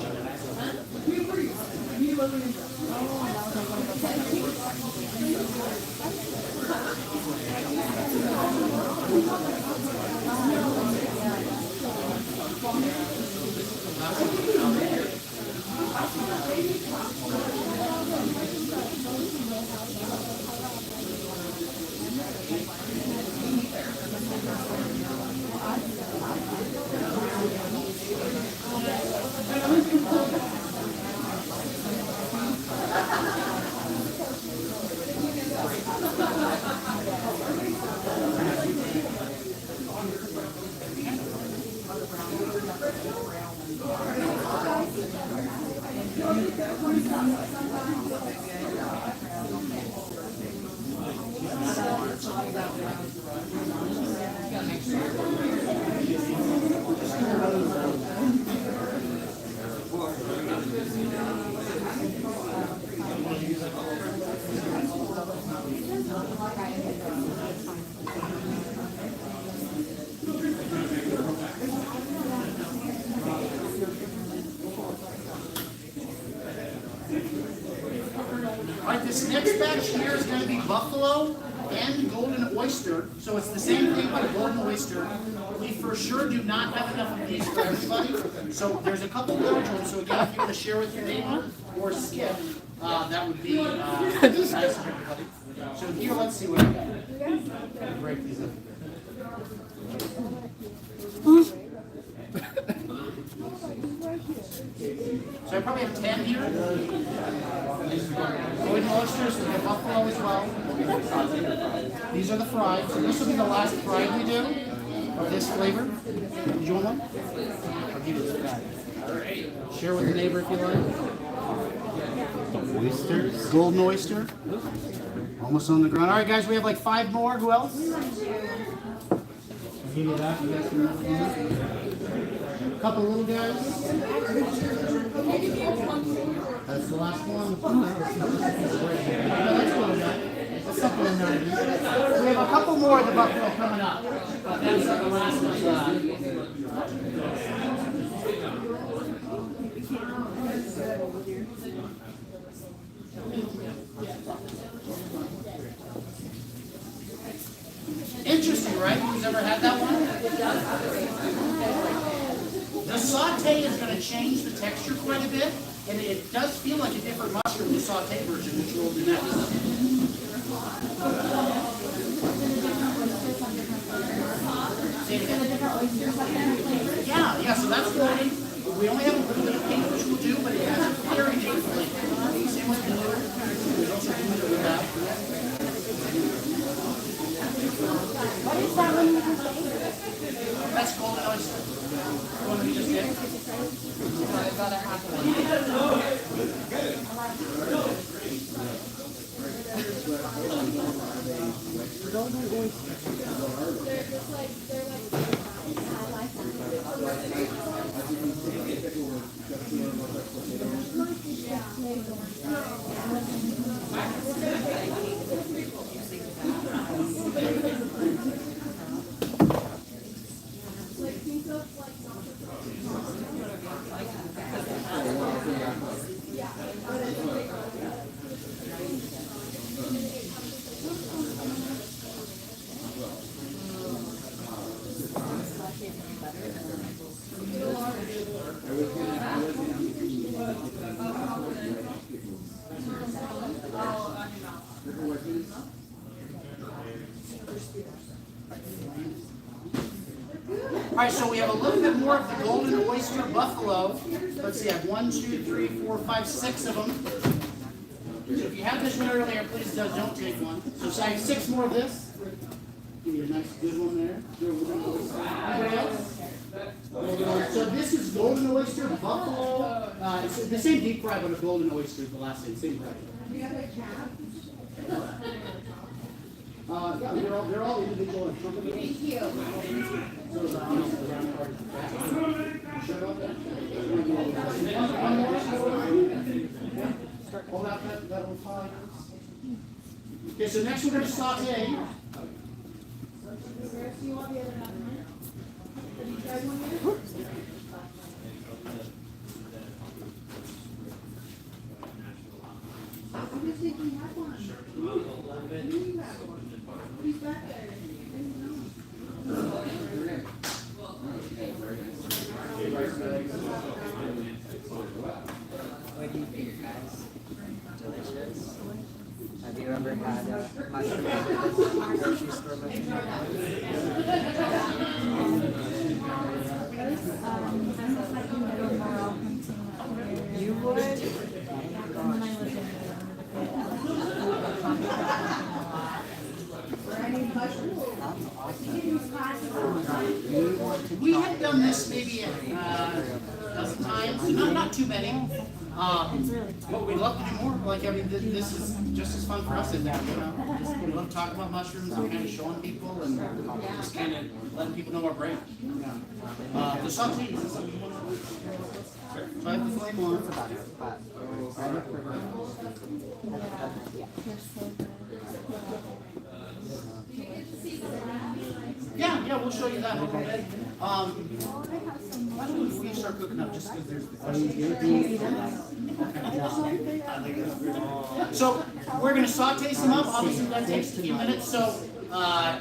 Alright, this next batch here is gonna be buffalo and golden oyster. So it's the same thing but a golden oyster. We for sure do not have enough of these for everybody. So there's a couple large ones. So again, if you want to share with your neighbor or skip, that would be nice of everybody. So here, let's see what we got. Break these up. So I probably have 10 here. Golden oysters, we have buffalo as well. These are the fried. So this will be the last fried we do of this flavor. Did you want one? I'll give you this. Share with the neighbor if you like. Oysters? Golden oyster. Almost on the ground. All right, guys, we have like 5 more. Who else? I'll give you that. You guys can a couple little guys. That's the last one. That's something in there. We have a couple more of the buffalo coming up. But that's the last one. Interesting, right? Who's ever had that one? The saute is going to change the texture quite a bit, and it does feel like a different mushroom, the saute version, which we'll do next. Yeah, so that's golden. We only have a little bit of pink, which we'll do, but it has a very different flavor. Same with the blue. There's also blue that we have. What is that one you can say? That's golden oyster. The one we just did. About a half one. All right, so we have a little bit more of the golden oyster buffalo. Let's see, I have 1, 2, 3, 4, 5, 6 of them. So if you had this one earlier, please don't take one. So I have 6 more of this. Give you a nice good one there. Anybody else? So this is golden oyster buffalo. It's the same deep fry, but a golden oyster is the last thing. Same fry. Yeah, they're all individual and company. Thank you. Hold out that little pie. Okay, so next we're going to saute. What do you think, guys? Delicious. Have you ever had mushroom at the grocery store? You would? We had done this maybe a dozen times, not too many. But we'd love to do more. Like, I mean, this is just as fun for us as that, you know? Just, we love talking about mushrooms and kind of showing people and just kind of letting people know our brand. The sauteing, is this something you want to do? So I have the flame on. Yeah, we'll show you that in a little bit. Why don't we start cooking up just because there's the So we're gonna saute some up. Obviously that takes a few minutes. So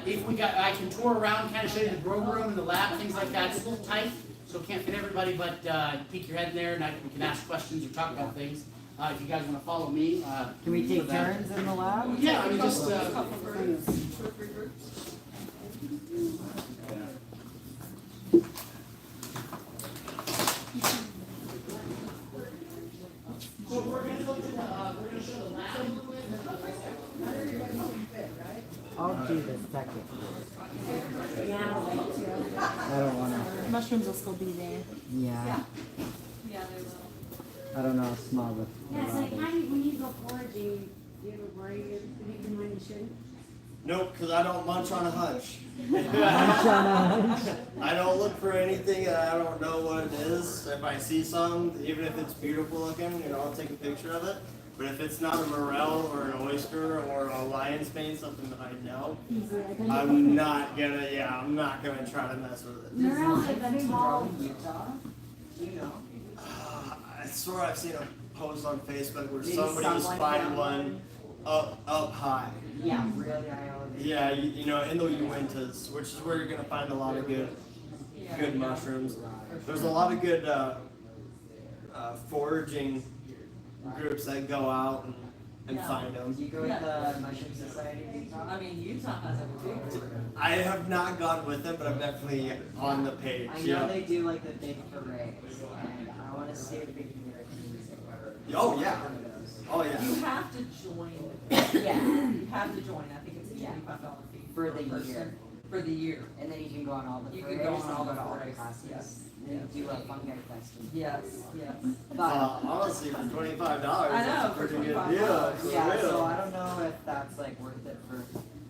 if I can tour around, kind of show you the grow room and the lab, things like that. It's a little tight, so can't fit everybody. But peek your head in there, and we can ask questions or talk about things. If you guys want to follow me. Can we take turns in the lab? Yeah, I mean just. So we're gonna go to we're gonna show the lab a little bit. I'll do the second. Yeah, I don't wanna, Mushrooms will still be there. yeah. Yeah, they will. I don't know how small the. yeah, it's like, how do you, when you go foraging, do you ever worry you can when you shouldn't? Nope, because I don't munch on a hunch. Munch on a hunch. I don't look for anything that I don't know what it is. If I see something, even if it's beautiful looking, you know, I'll take a picture of it. But if it's not a morel or an oyster or a lion's mane, something that I know, I'm not gonna try to mess with it. Morels are the tall. You know. I swear I've seen a post on Facebook where Maybe somebody was someone finding found one up high. Yeah, really high elevation. Yeah, you know, in the Uintas, which is where you're gonna find a lot of good mushrooms. There's a lot of good foraging groups that go out and find them. Do you go with the Mushroom Society in Utah? I mean, Utah has a big group. I have not gone with them, but I'm definitely on the page. I know they do like the big parades, and I wanna see if we can get a Oh yeah. Oh You yeah. have to join. Yeah. You have to join. I think it's a $25 fee. For the per person. year. For the year. And then you can go on all the You parades. can go on all the and parades, classes. yes. And then you do a fungi festival. Yes, yes. Honestly, for $25, I know, that's a for pretty good $25. deal. For Yeah, so real. I don't know if that's like worth it for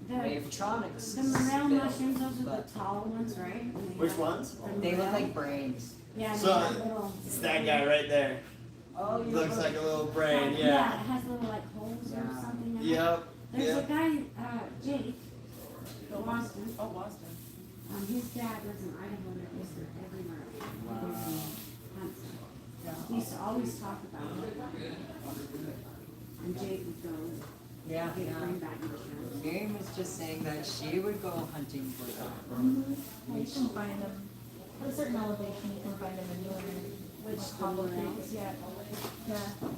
Wavetronics. The morel still, mushrooms, those are but the tall ones, right? And they Which have- ones? the They look morel. like brains. Yeah, So, they have little. It's that guy right there. Oh, Looks like a little brain, Yeah, yeah. it has little like holes or Yeah. something. in it. Yep. There's a Yep. guy, Jake, Boston. Oh, Boston. His dad lives in Idaho and they're just everywhere. He lives in Huntsville. He used to always talk about it. And Jake would go Yeah, get yeah. bring back mushrooms. Miriam was just saying that she would go hunting for them. You can find them at a certain elevation. You can find them in northern, Which Cobble the morels? Creeks, yeah,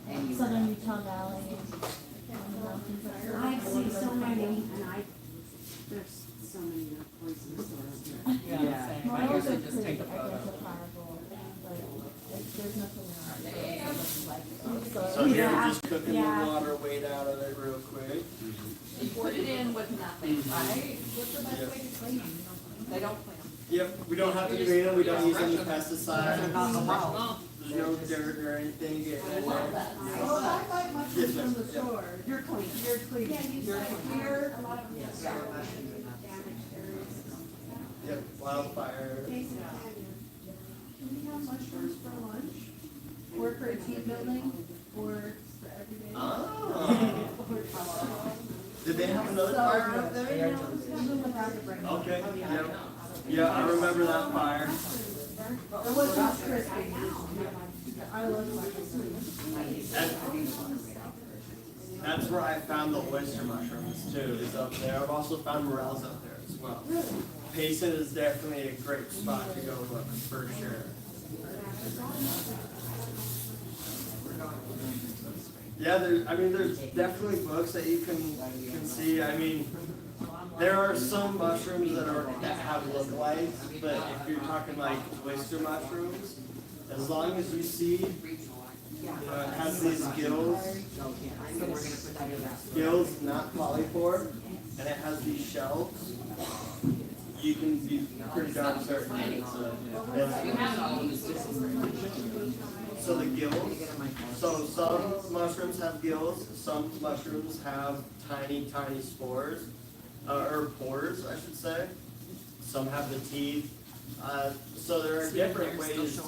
And you southern Utah Valley, and the mountains that are. I see so many and there's so many poisonous ones. Yeah, Yeah. same. I Morels usually are just pretty take a photo. identifiable, but there's nothing wrong with it. So So, here Yeah. we're just cooking Yeah. the water weight out of it real quick. You put it in with nothing, right? What's the best way to clean them? They don't clean them. Yep, we don't have to clean them, we don't use any pesticides. Not the Well, There's no dirt or anything getting in there. that. Yes, ma'am. Yep. You're clean, you're clean, Yeah, you you're said clean. here, a lot of them Yes. are damaged areas. Yep, wildfire. Jason, Can we have mushrooms for lunch? Or for a team building? Or for every day? Oh. Did they have another fire up there? Okay, yep. Yeah, I remember that fire. It wasn't crispy. I love mushrooms. That's where I found the oyster mushrooms too, is up there. I've also found morels up there as well. Payson is definitely a great spot to go look for sure. Yeah, there's definitely books that you can see. I mean, There are some mushrooms that have lookalikes, but if you're talking like oyster mushrooms, as long as you see it has these gills, not polypore, and it has these shells, you can be pretty darn certain it's so the gills, so some mushrooms have gills, some mushrooms have tiny, tiny spores, or pores, I should say. Some have the teeth. So there are different ways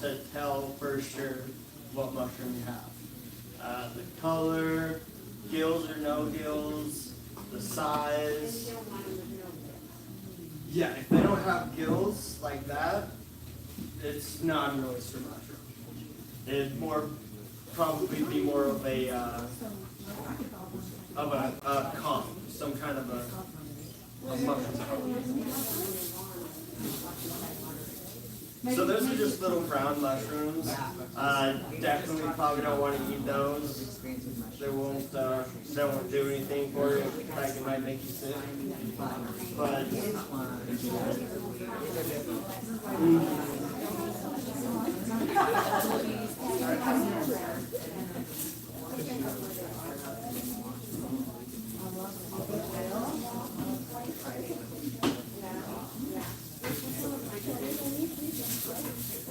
to tell for sure what mushroom you have. The color, gills or no gills, the size. Yeah, if they don't have gills like that, it's not an oyster mushroom. It'd probably be more of a conch, some kind of a mushroom. So those are just little brown mushrooms. Definitely probably don't want to eat those. They won't do anything for you. In fact, it might make you sick. But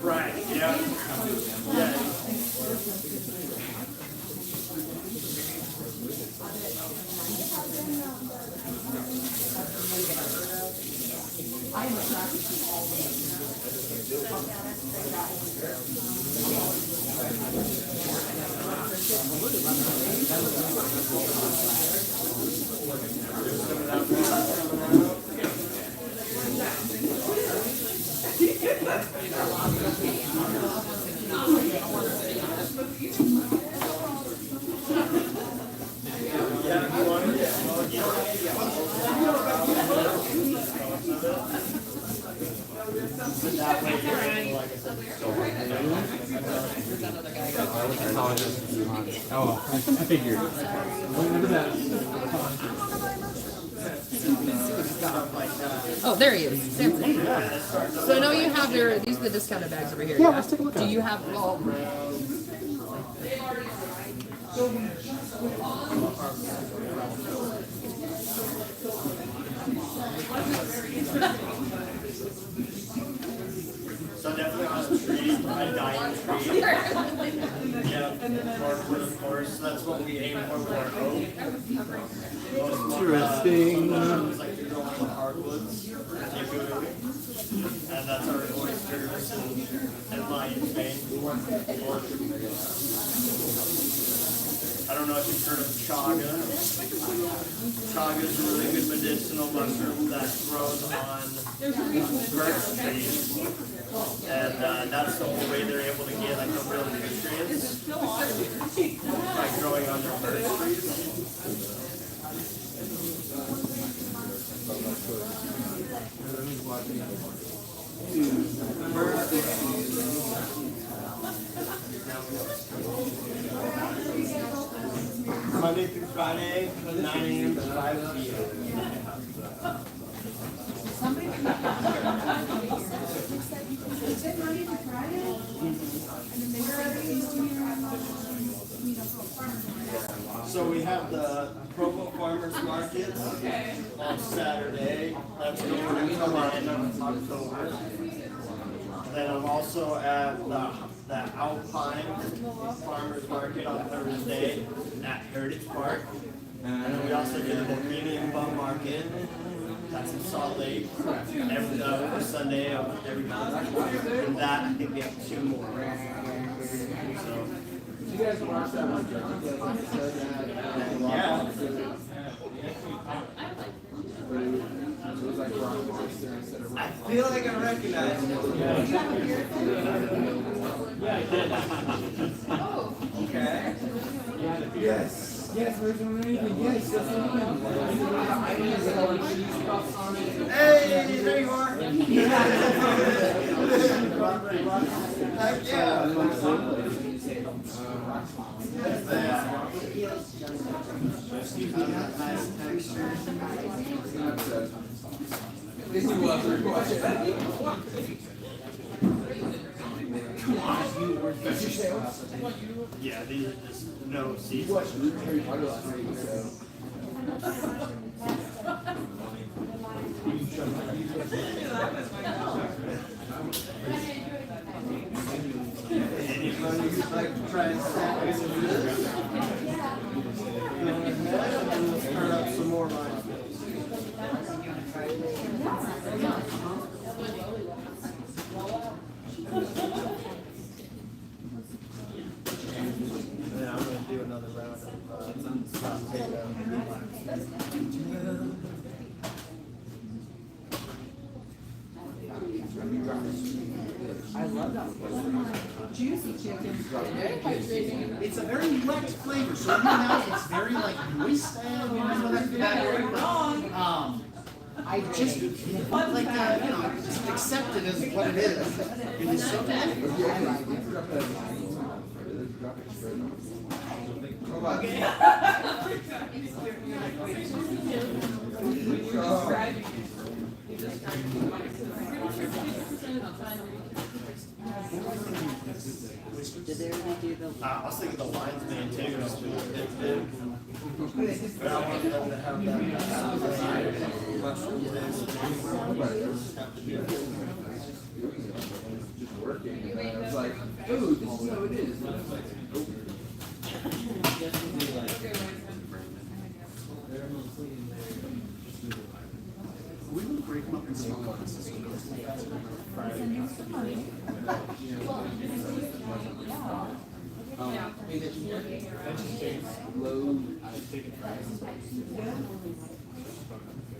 right, yeah. Yeah. I am attracted to all Oh, I figured. Look at that. Oh, there he is. Samson. So I know you have these are the discounted bags over here. Yeah, let's take a look at Do it. you have, So definitely on a tree, a dying tree. Yeah, hardwood of course. That's what we aim for with our oak. Interesting. Like you're growing with hardwoods, typically. And that's our oysters and lion's mane. I don't know if you've heard of chaga. Chaga is a really good medicinal mushroom that grows on birch trees. And that's the only way they're able to get like the real nutrients by growing on their birch trees. Monday through Friday, 9 a.m. to 5 p.m. So we have the Provo Farmers Market on Saturday. That's going to come on in October. Then I'm also at the Alpine Farmers Market on Thursday at Heritage Park. And then we also do the Bohemian Bum Market. That's in Salt Lake. Every first Sunday of every month. And that I think we have 2 more. So. You guys watch that one? Yeah. It was like rock oyster instead of I feel like I recognize it. Okay. Yes. Yes, where's anything? Yes, that's Hey, there you are. Heck yeah. Yeah, these are just no seats. Anybody who'd like to try and stack this and this? Let's turn up some more lines. Yeah, I'm gonna do another round of potato. I love that. Juicy chicken. It's a very wet flavor, so in your mouth it's very like moist. I just like just accept it as what it is. It is so Did they already do the? I was thinking the lines man too, just it's big. But I want them to have that mushroom Just working, and I was like, ooh, this is how it is. And I was like, nope. we would break them up in small parts.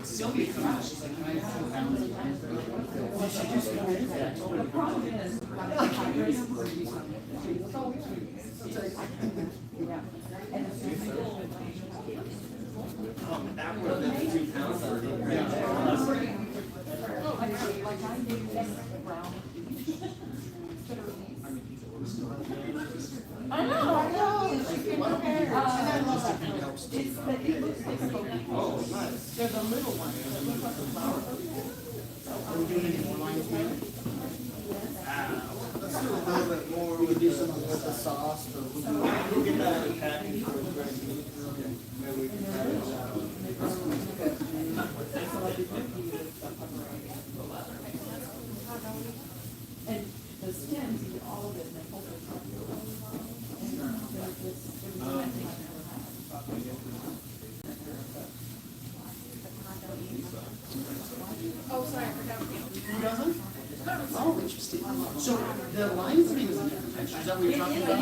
Sylvia came out, she's like, can I have 2 pounds? The problem is, That would have been 2 pounds. I know. Oh, nice. There's a little one that looks like a flower. Are we doing any more lines, maybe? Let's do a little bit more with the sauce, but we'll get that in the package for the bread. Maybe we can try it out. and the stems, you get all of it, and they hold it. Oh, sorry, I forgot. Who doesn't? Oh, interesting. So the lion's mane is a different texture, is that what you're talking about?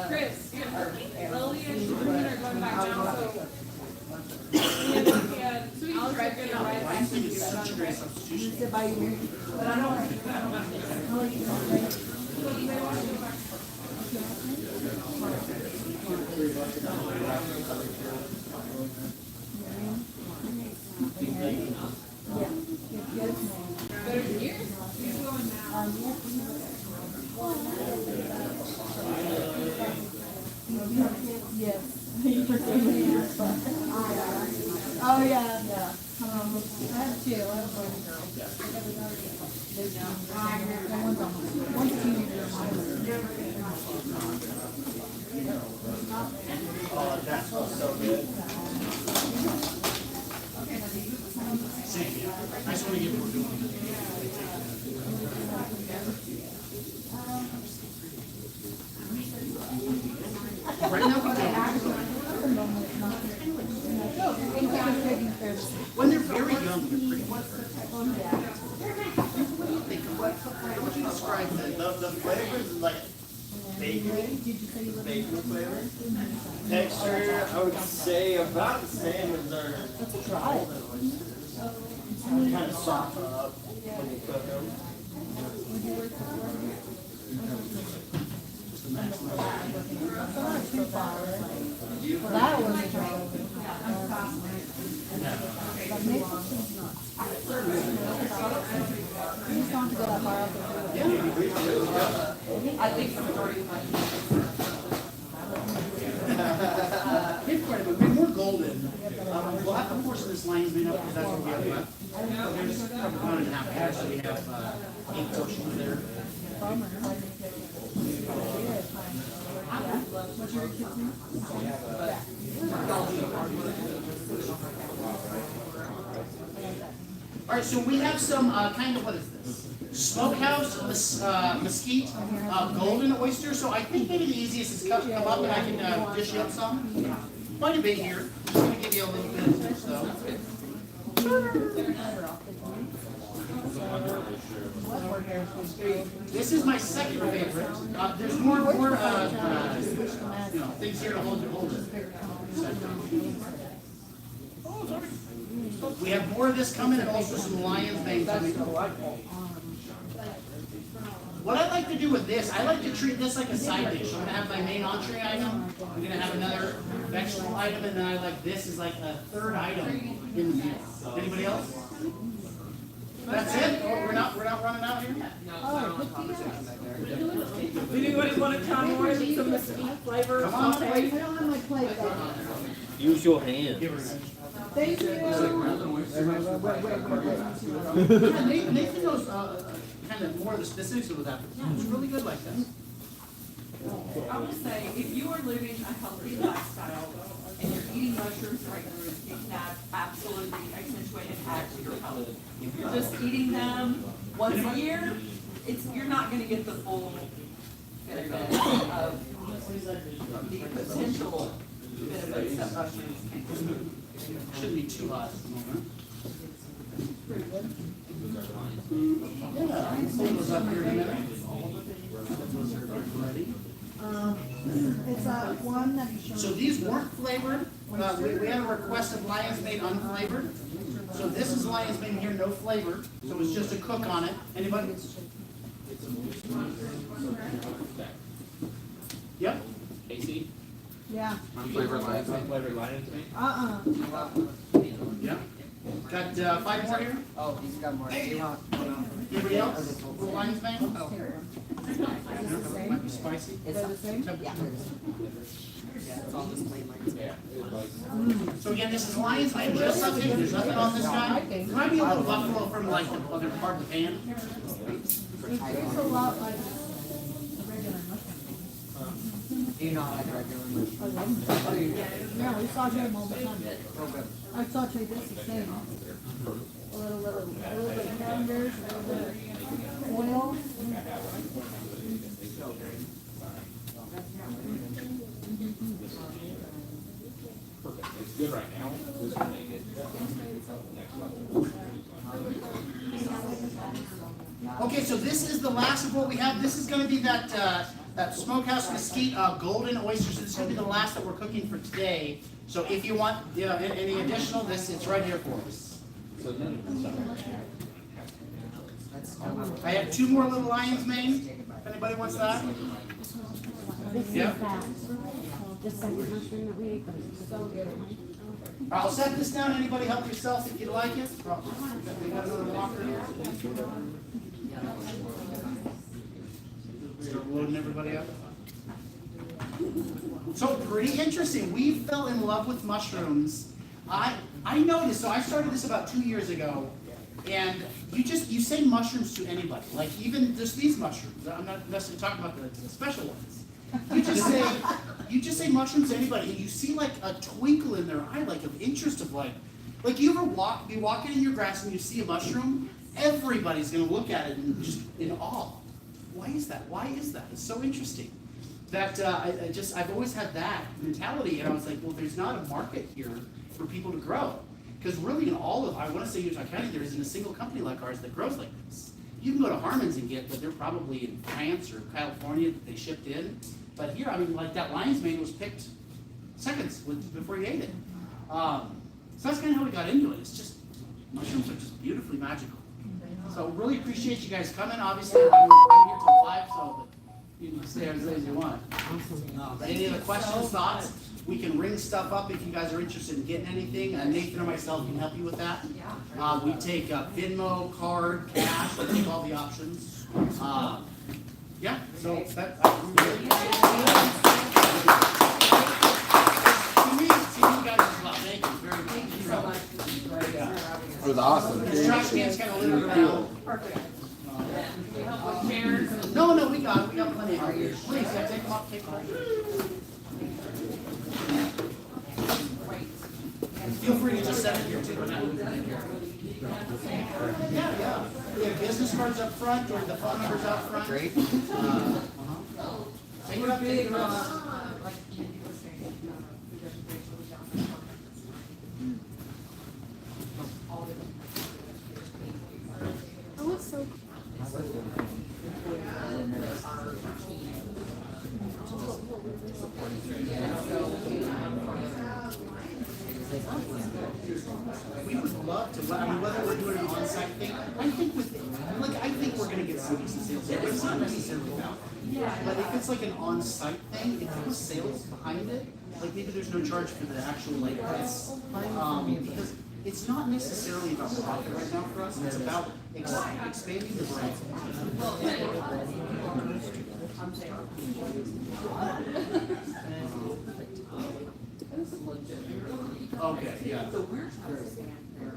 Chris, Lily and Sherman are going back down, so. Yeah, sweet, try to get I think it's such a great substitution. But I don't. better than yours. He's going now. Yes. Oh, yeah. Yeah. I have 2. I have a boy and a girl. One's almost, one's a teenager. Oh, that smells so good. Same, yeah. I just want to get what we're doing. Right now, we don't. When they're very young, they're pretty good. How would you describe that? The flavors is like bacon flavor. Texture, I would say about the same as our golden oysters. Kind of soften up when you cook them. That was a job. But maybe she's not. You just don't have to go that far out there. I think the majority of my. Maybe quite a bit, maybe more golden. We'll have to portion this lion's mane up because that's what we have left. There's a couple pound and a half here, so we have 8 portions there. All right, so we have some kind of, what is this? Smokehouse mesquite golden oyster. So I think maybe the easiest is come up and I can dish you up some. Quite a bit here. I'm just gonna give you a little bit of this though. This is my second favorite. There's more things here to hold it. We have more of this coming and also some lion's mane coming. What I like to do with this, I like to treat this like a side dish. I'm gonna have my main entree item. I'm gonna have another vegetable item, and then I like this as like a third item in the meal. Anybody else? That's it? Oh, we're not running out here? Did anybody want to try more of some mesquite flavor? Come on, I wait. don't have my plate though. Use your hands. Thank you. Yeah, Nathan knows kind of more of the specifics of that. Yeah, it's really good like that. I would say, if you are living a healthy lifestyle and you're eating mushrooms regularly, you can absolutely accentuate and add to your health. If you're just eating them once a year, you're not gonna get the full benefit of the potential benefits that mushrooms can. Shouldn't be too hot at the moment. Yeah, I'll pull those up here in a minute. Ready? It's one that you showed. So these weren't flavored. We had a request of lion's mane unflavored. So this is lion's mane here, no flavor. So it's just a cook on it. Anybody? Yep. Casey? Yeah. Unflavored lion's mane. Unflavored lion's mane? Yep. Got 5 more here. Oh, he's got more. Do you want? Anybody else? Lion's mane? Might be spicy. It's the same? Yeah. It's all just plain like. So again, this is lion's mane, just something, there's nothing on this guy. There might be a little buffalo from like the other part of the pan. It tastes a lot like regular mushroom. Do you not like regular mushroom? I love them. Yeah, we saute them all the time. I saute this the same. A little bit of calendars, a little bit of oil. Perfect. It's good right now. This will make it next level. Okay, so this is the last of what we have. This is gonna be that, that smokehouse mesquite, golden oysters. This is gonna be the last that we're cooking for today. So if you want, any additional, it's right here for us. So then, I have 2 more little lion's mane. If anybody wants that? Yeah. Just like the mushroom that we ate, but it's so good. I'll set this down. Anybody help yourself if you like it. We got another walker here. Start loading everybody up. So pretty interesting. We fell in love with mushrooms. I noticed, so I started this about 2 years ago, and you say mushrooms to anybody, like even just these mushrooms. I'm not necessarily talking about the special ones. You just say mushrooms to anybody, and you see like a twinkle in their eye, like of interest of like you ever be walking in your grass and you see a mushroom, everybody's gonna look at it and just in awe. Why is that? Why is that? It's so interesting. That I've always had that mentality, and I was like, well, there's not a market here for people to grow, because really in all of, I want to say Utah County, there isn't a single company like ours that grows like this. You can go to Harmon's and get, but they're probably in France or California that they shipped in. But here, I mean, like that lion's mane was picked seconds before you ate it. So that's kind of how we got into it. It's just mushrooms are just beautifully magical. So really appreciate you guys coming. Obviously, I'm here till 5, so you can stay as late as you want. Any other questions, thoughts? We can ring stuff up if you guys are interested in getting anything. Nathan or myself can help you with that. We take Venmo, card, cash, we take all the options. Yeah, so that, see you guys as well. Thank you very much. It was awesome. This trash can's kind of littered around. No, we got it. We got plenty of here. Please, yeah, take them up, take them up. Feel free to just send it here too. We're not moving it here. Yeah. We have business cards up front, or the phone numbers out front. Great. Take it up, take it up. Oh, it's so We would love to, I mean, whether we're doing an on-site thing, I think we're gonna get some decent sales. It's not necessarily about. But if it's like an on-site thing, if there's sales behind it, like maybe there's no charge for the actual like price. Because it's not necessarily about profit right now for us, it's about expanding the brand. Okay, yeah. So we're trying to expand their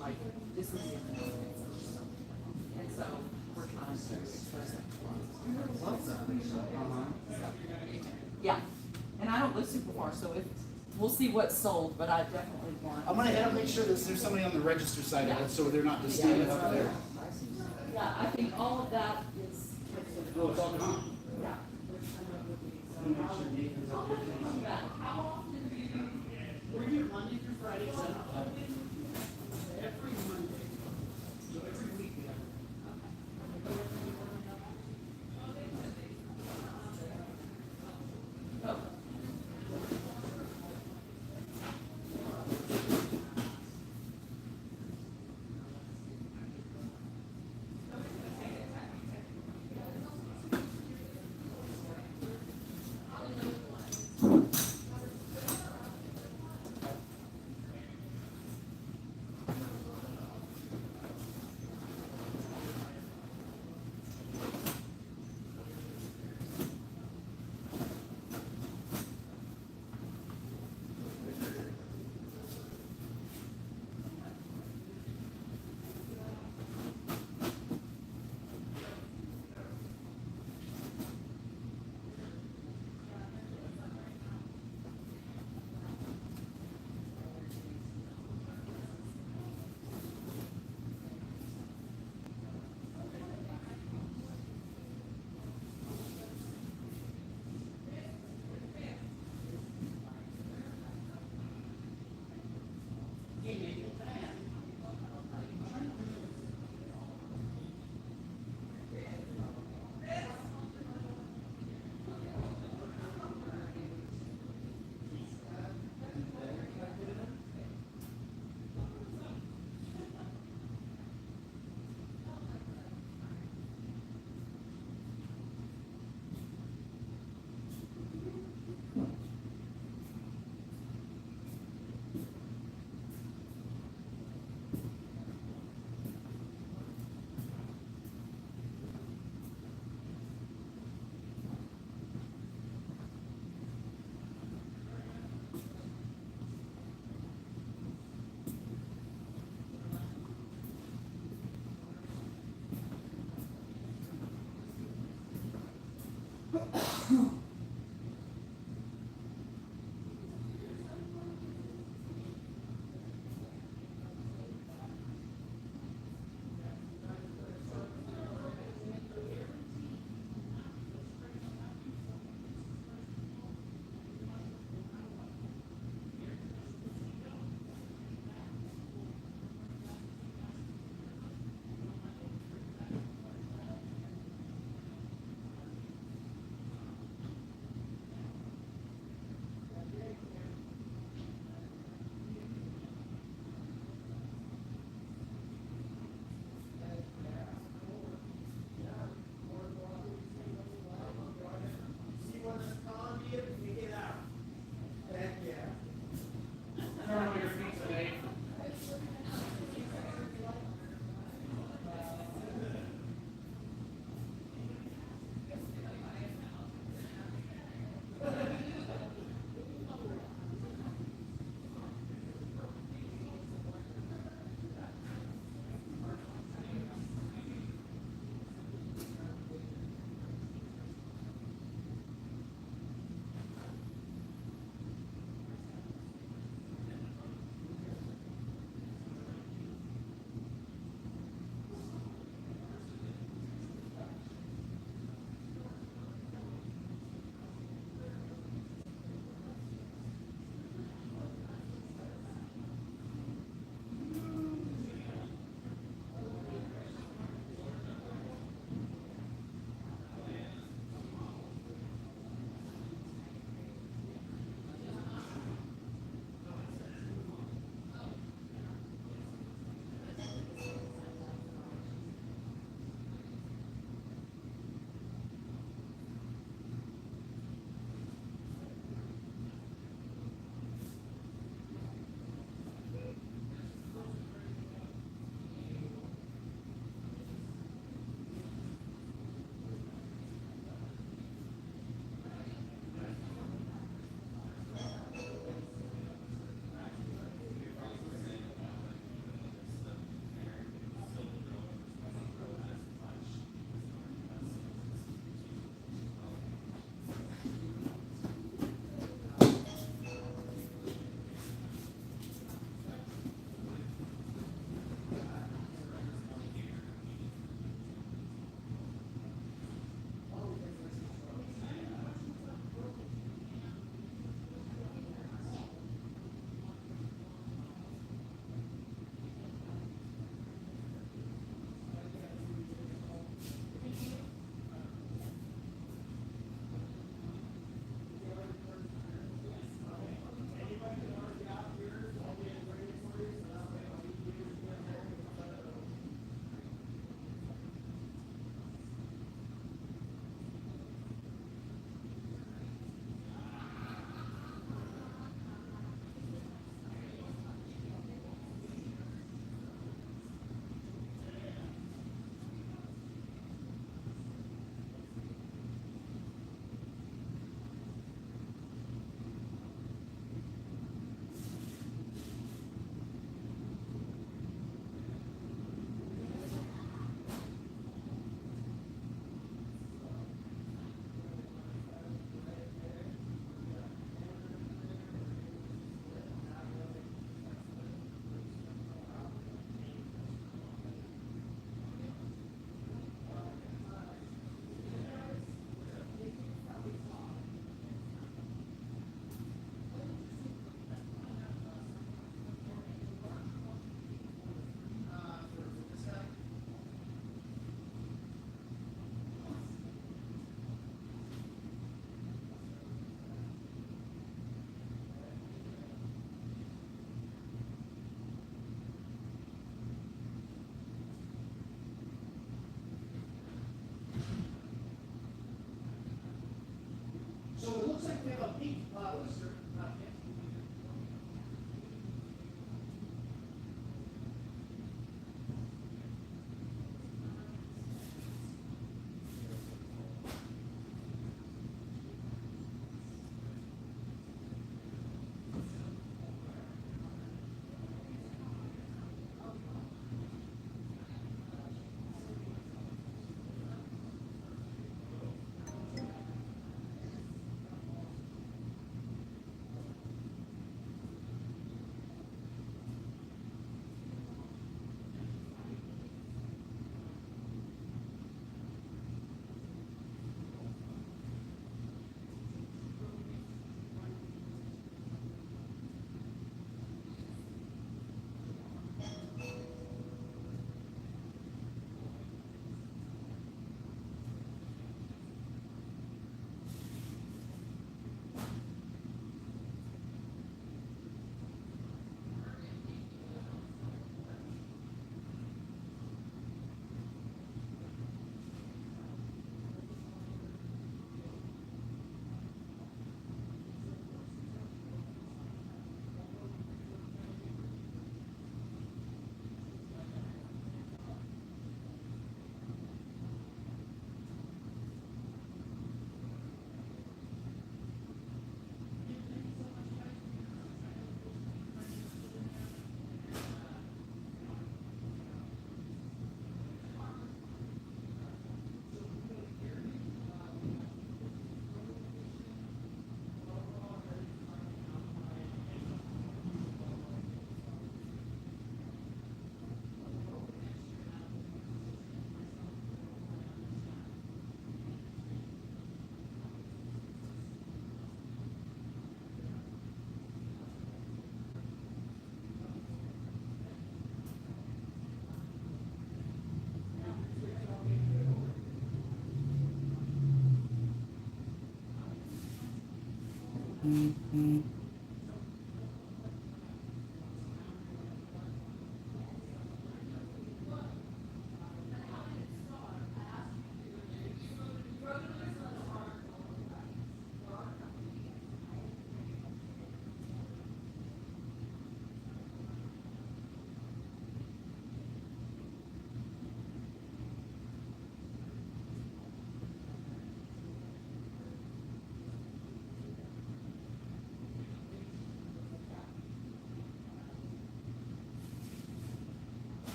like this is and so we're trying to express that. Yeah, and I don't live super far, so if we'll see what's sold, but I definitely want. I'm gonna head up, make sure that there's somebody on the register side of it, so they're not just standing up there. Yeah, I think all of that is. Oh, it's all gone. Yeah. We're here Monday through Friday, 7 o'clock. Every Monday. So every week we have.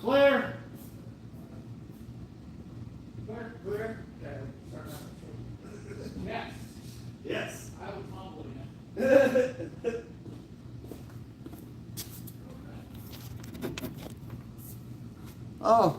Claire? Clear? Clear? Okay, start now. Yes, Yes. I was mumbling it. Oh.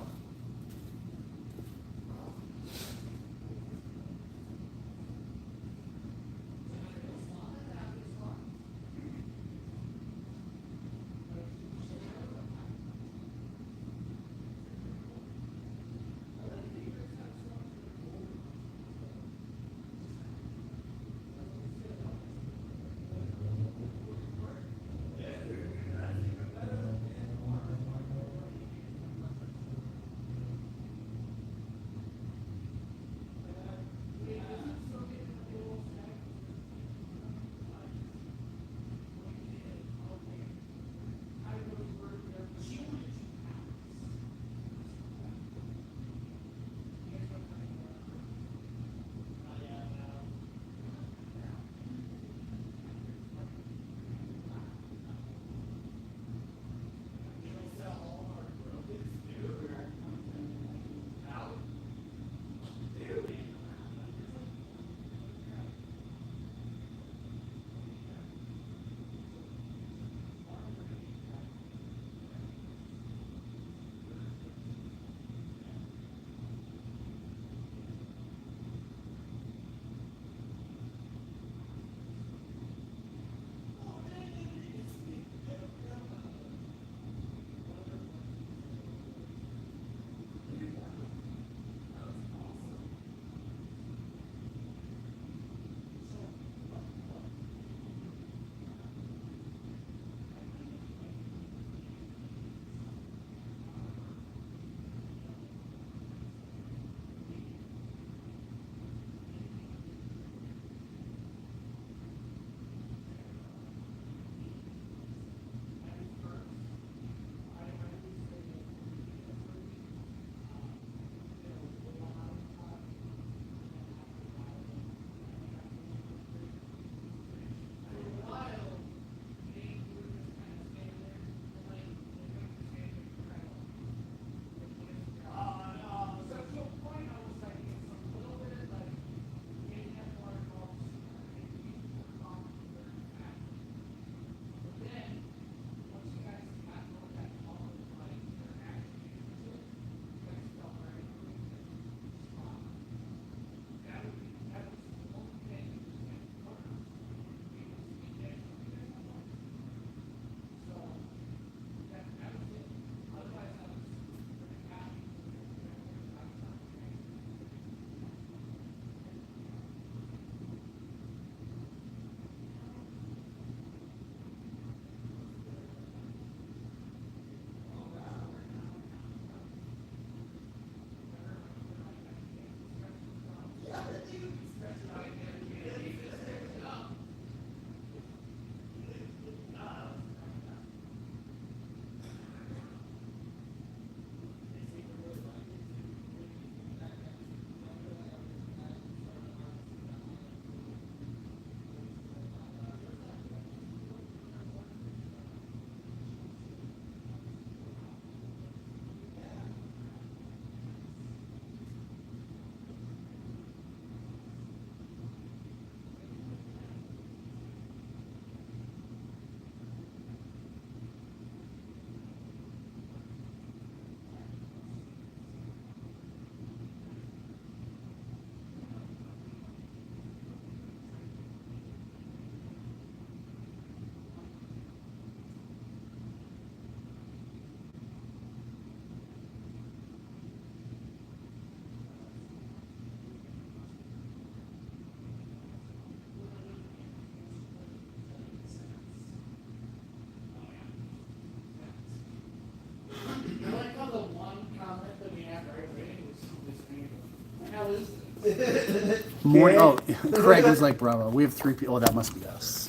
Morning. Oh, Craig was like, bravo. We have 3 people. Oh, that must be us.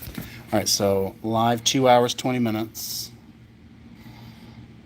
All right, so live 2 hours, 20 minutes.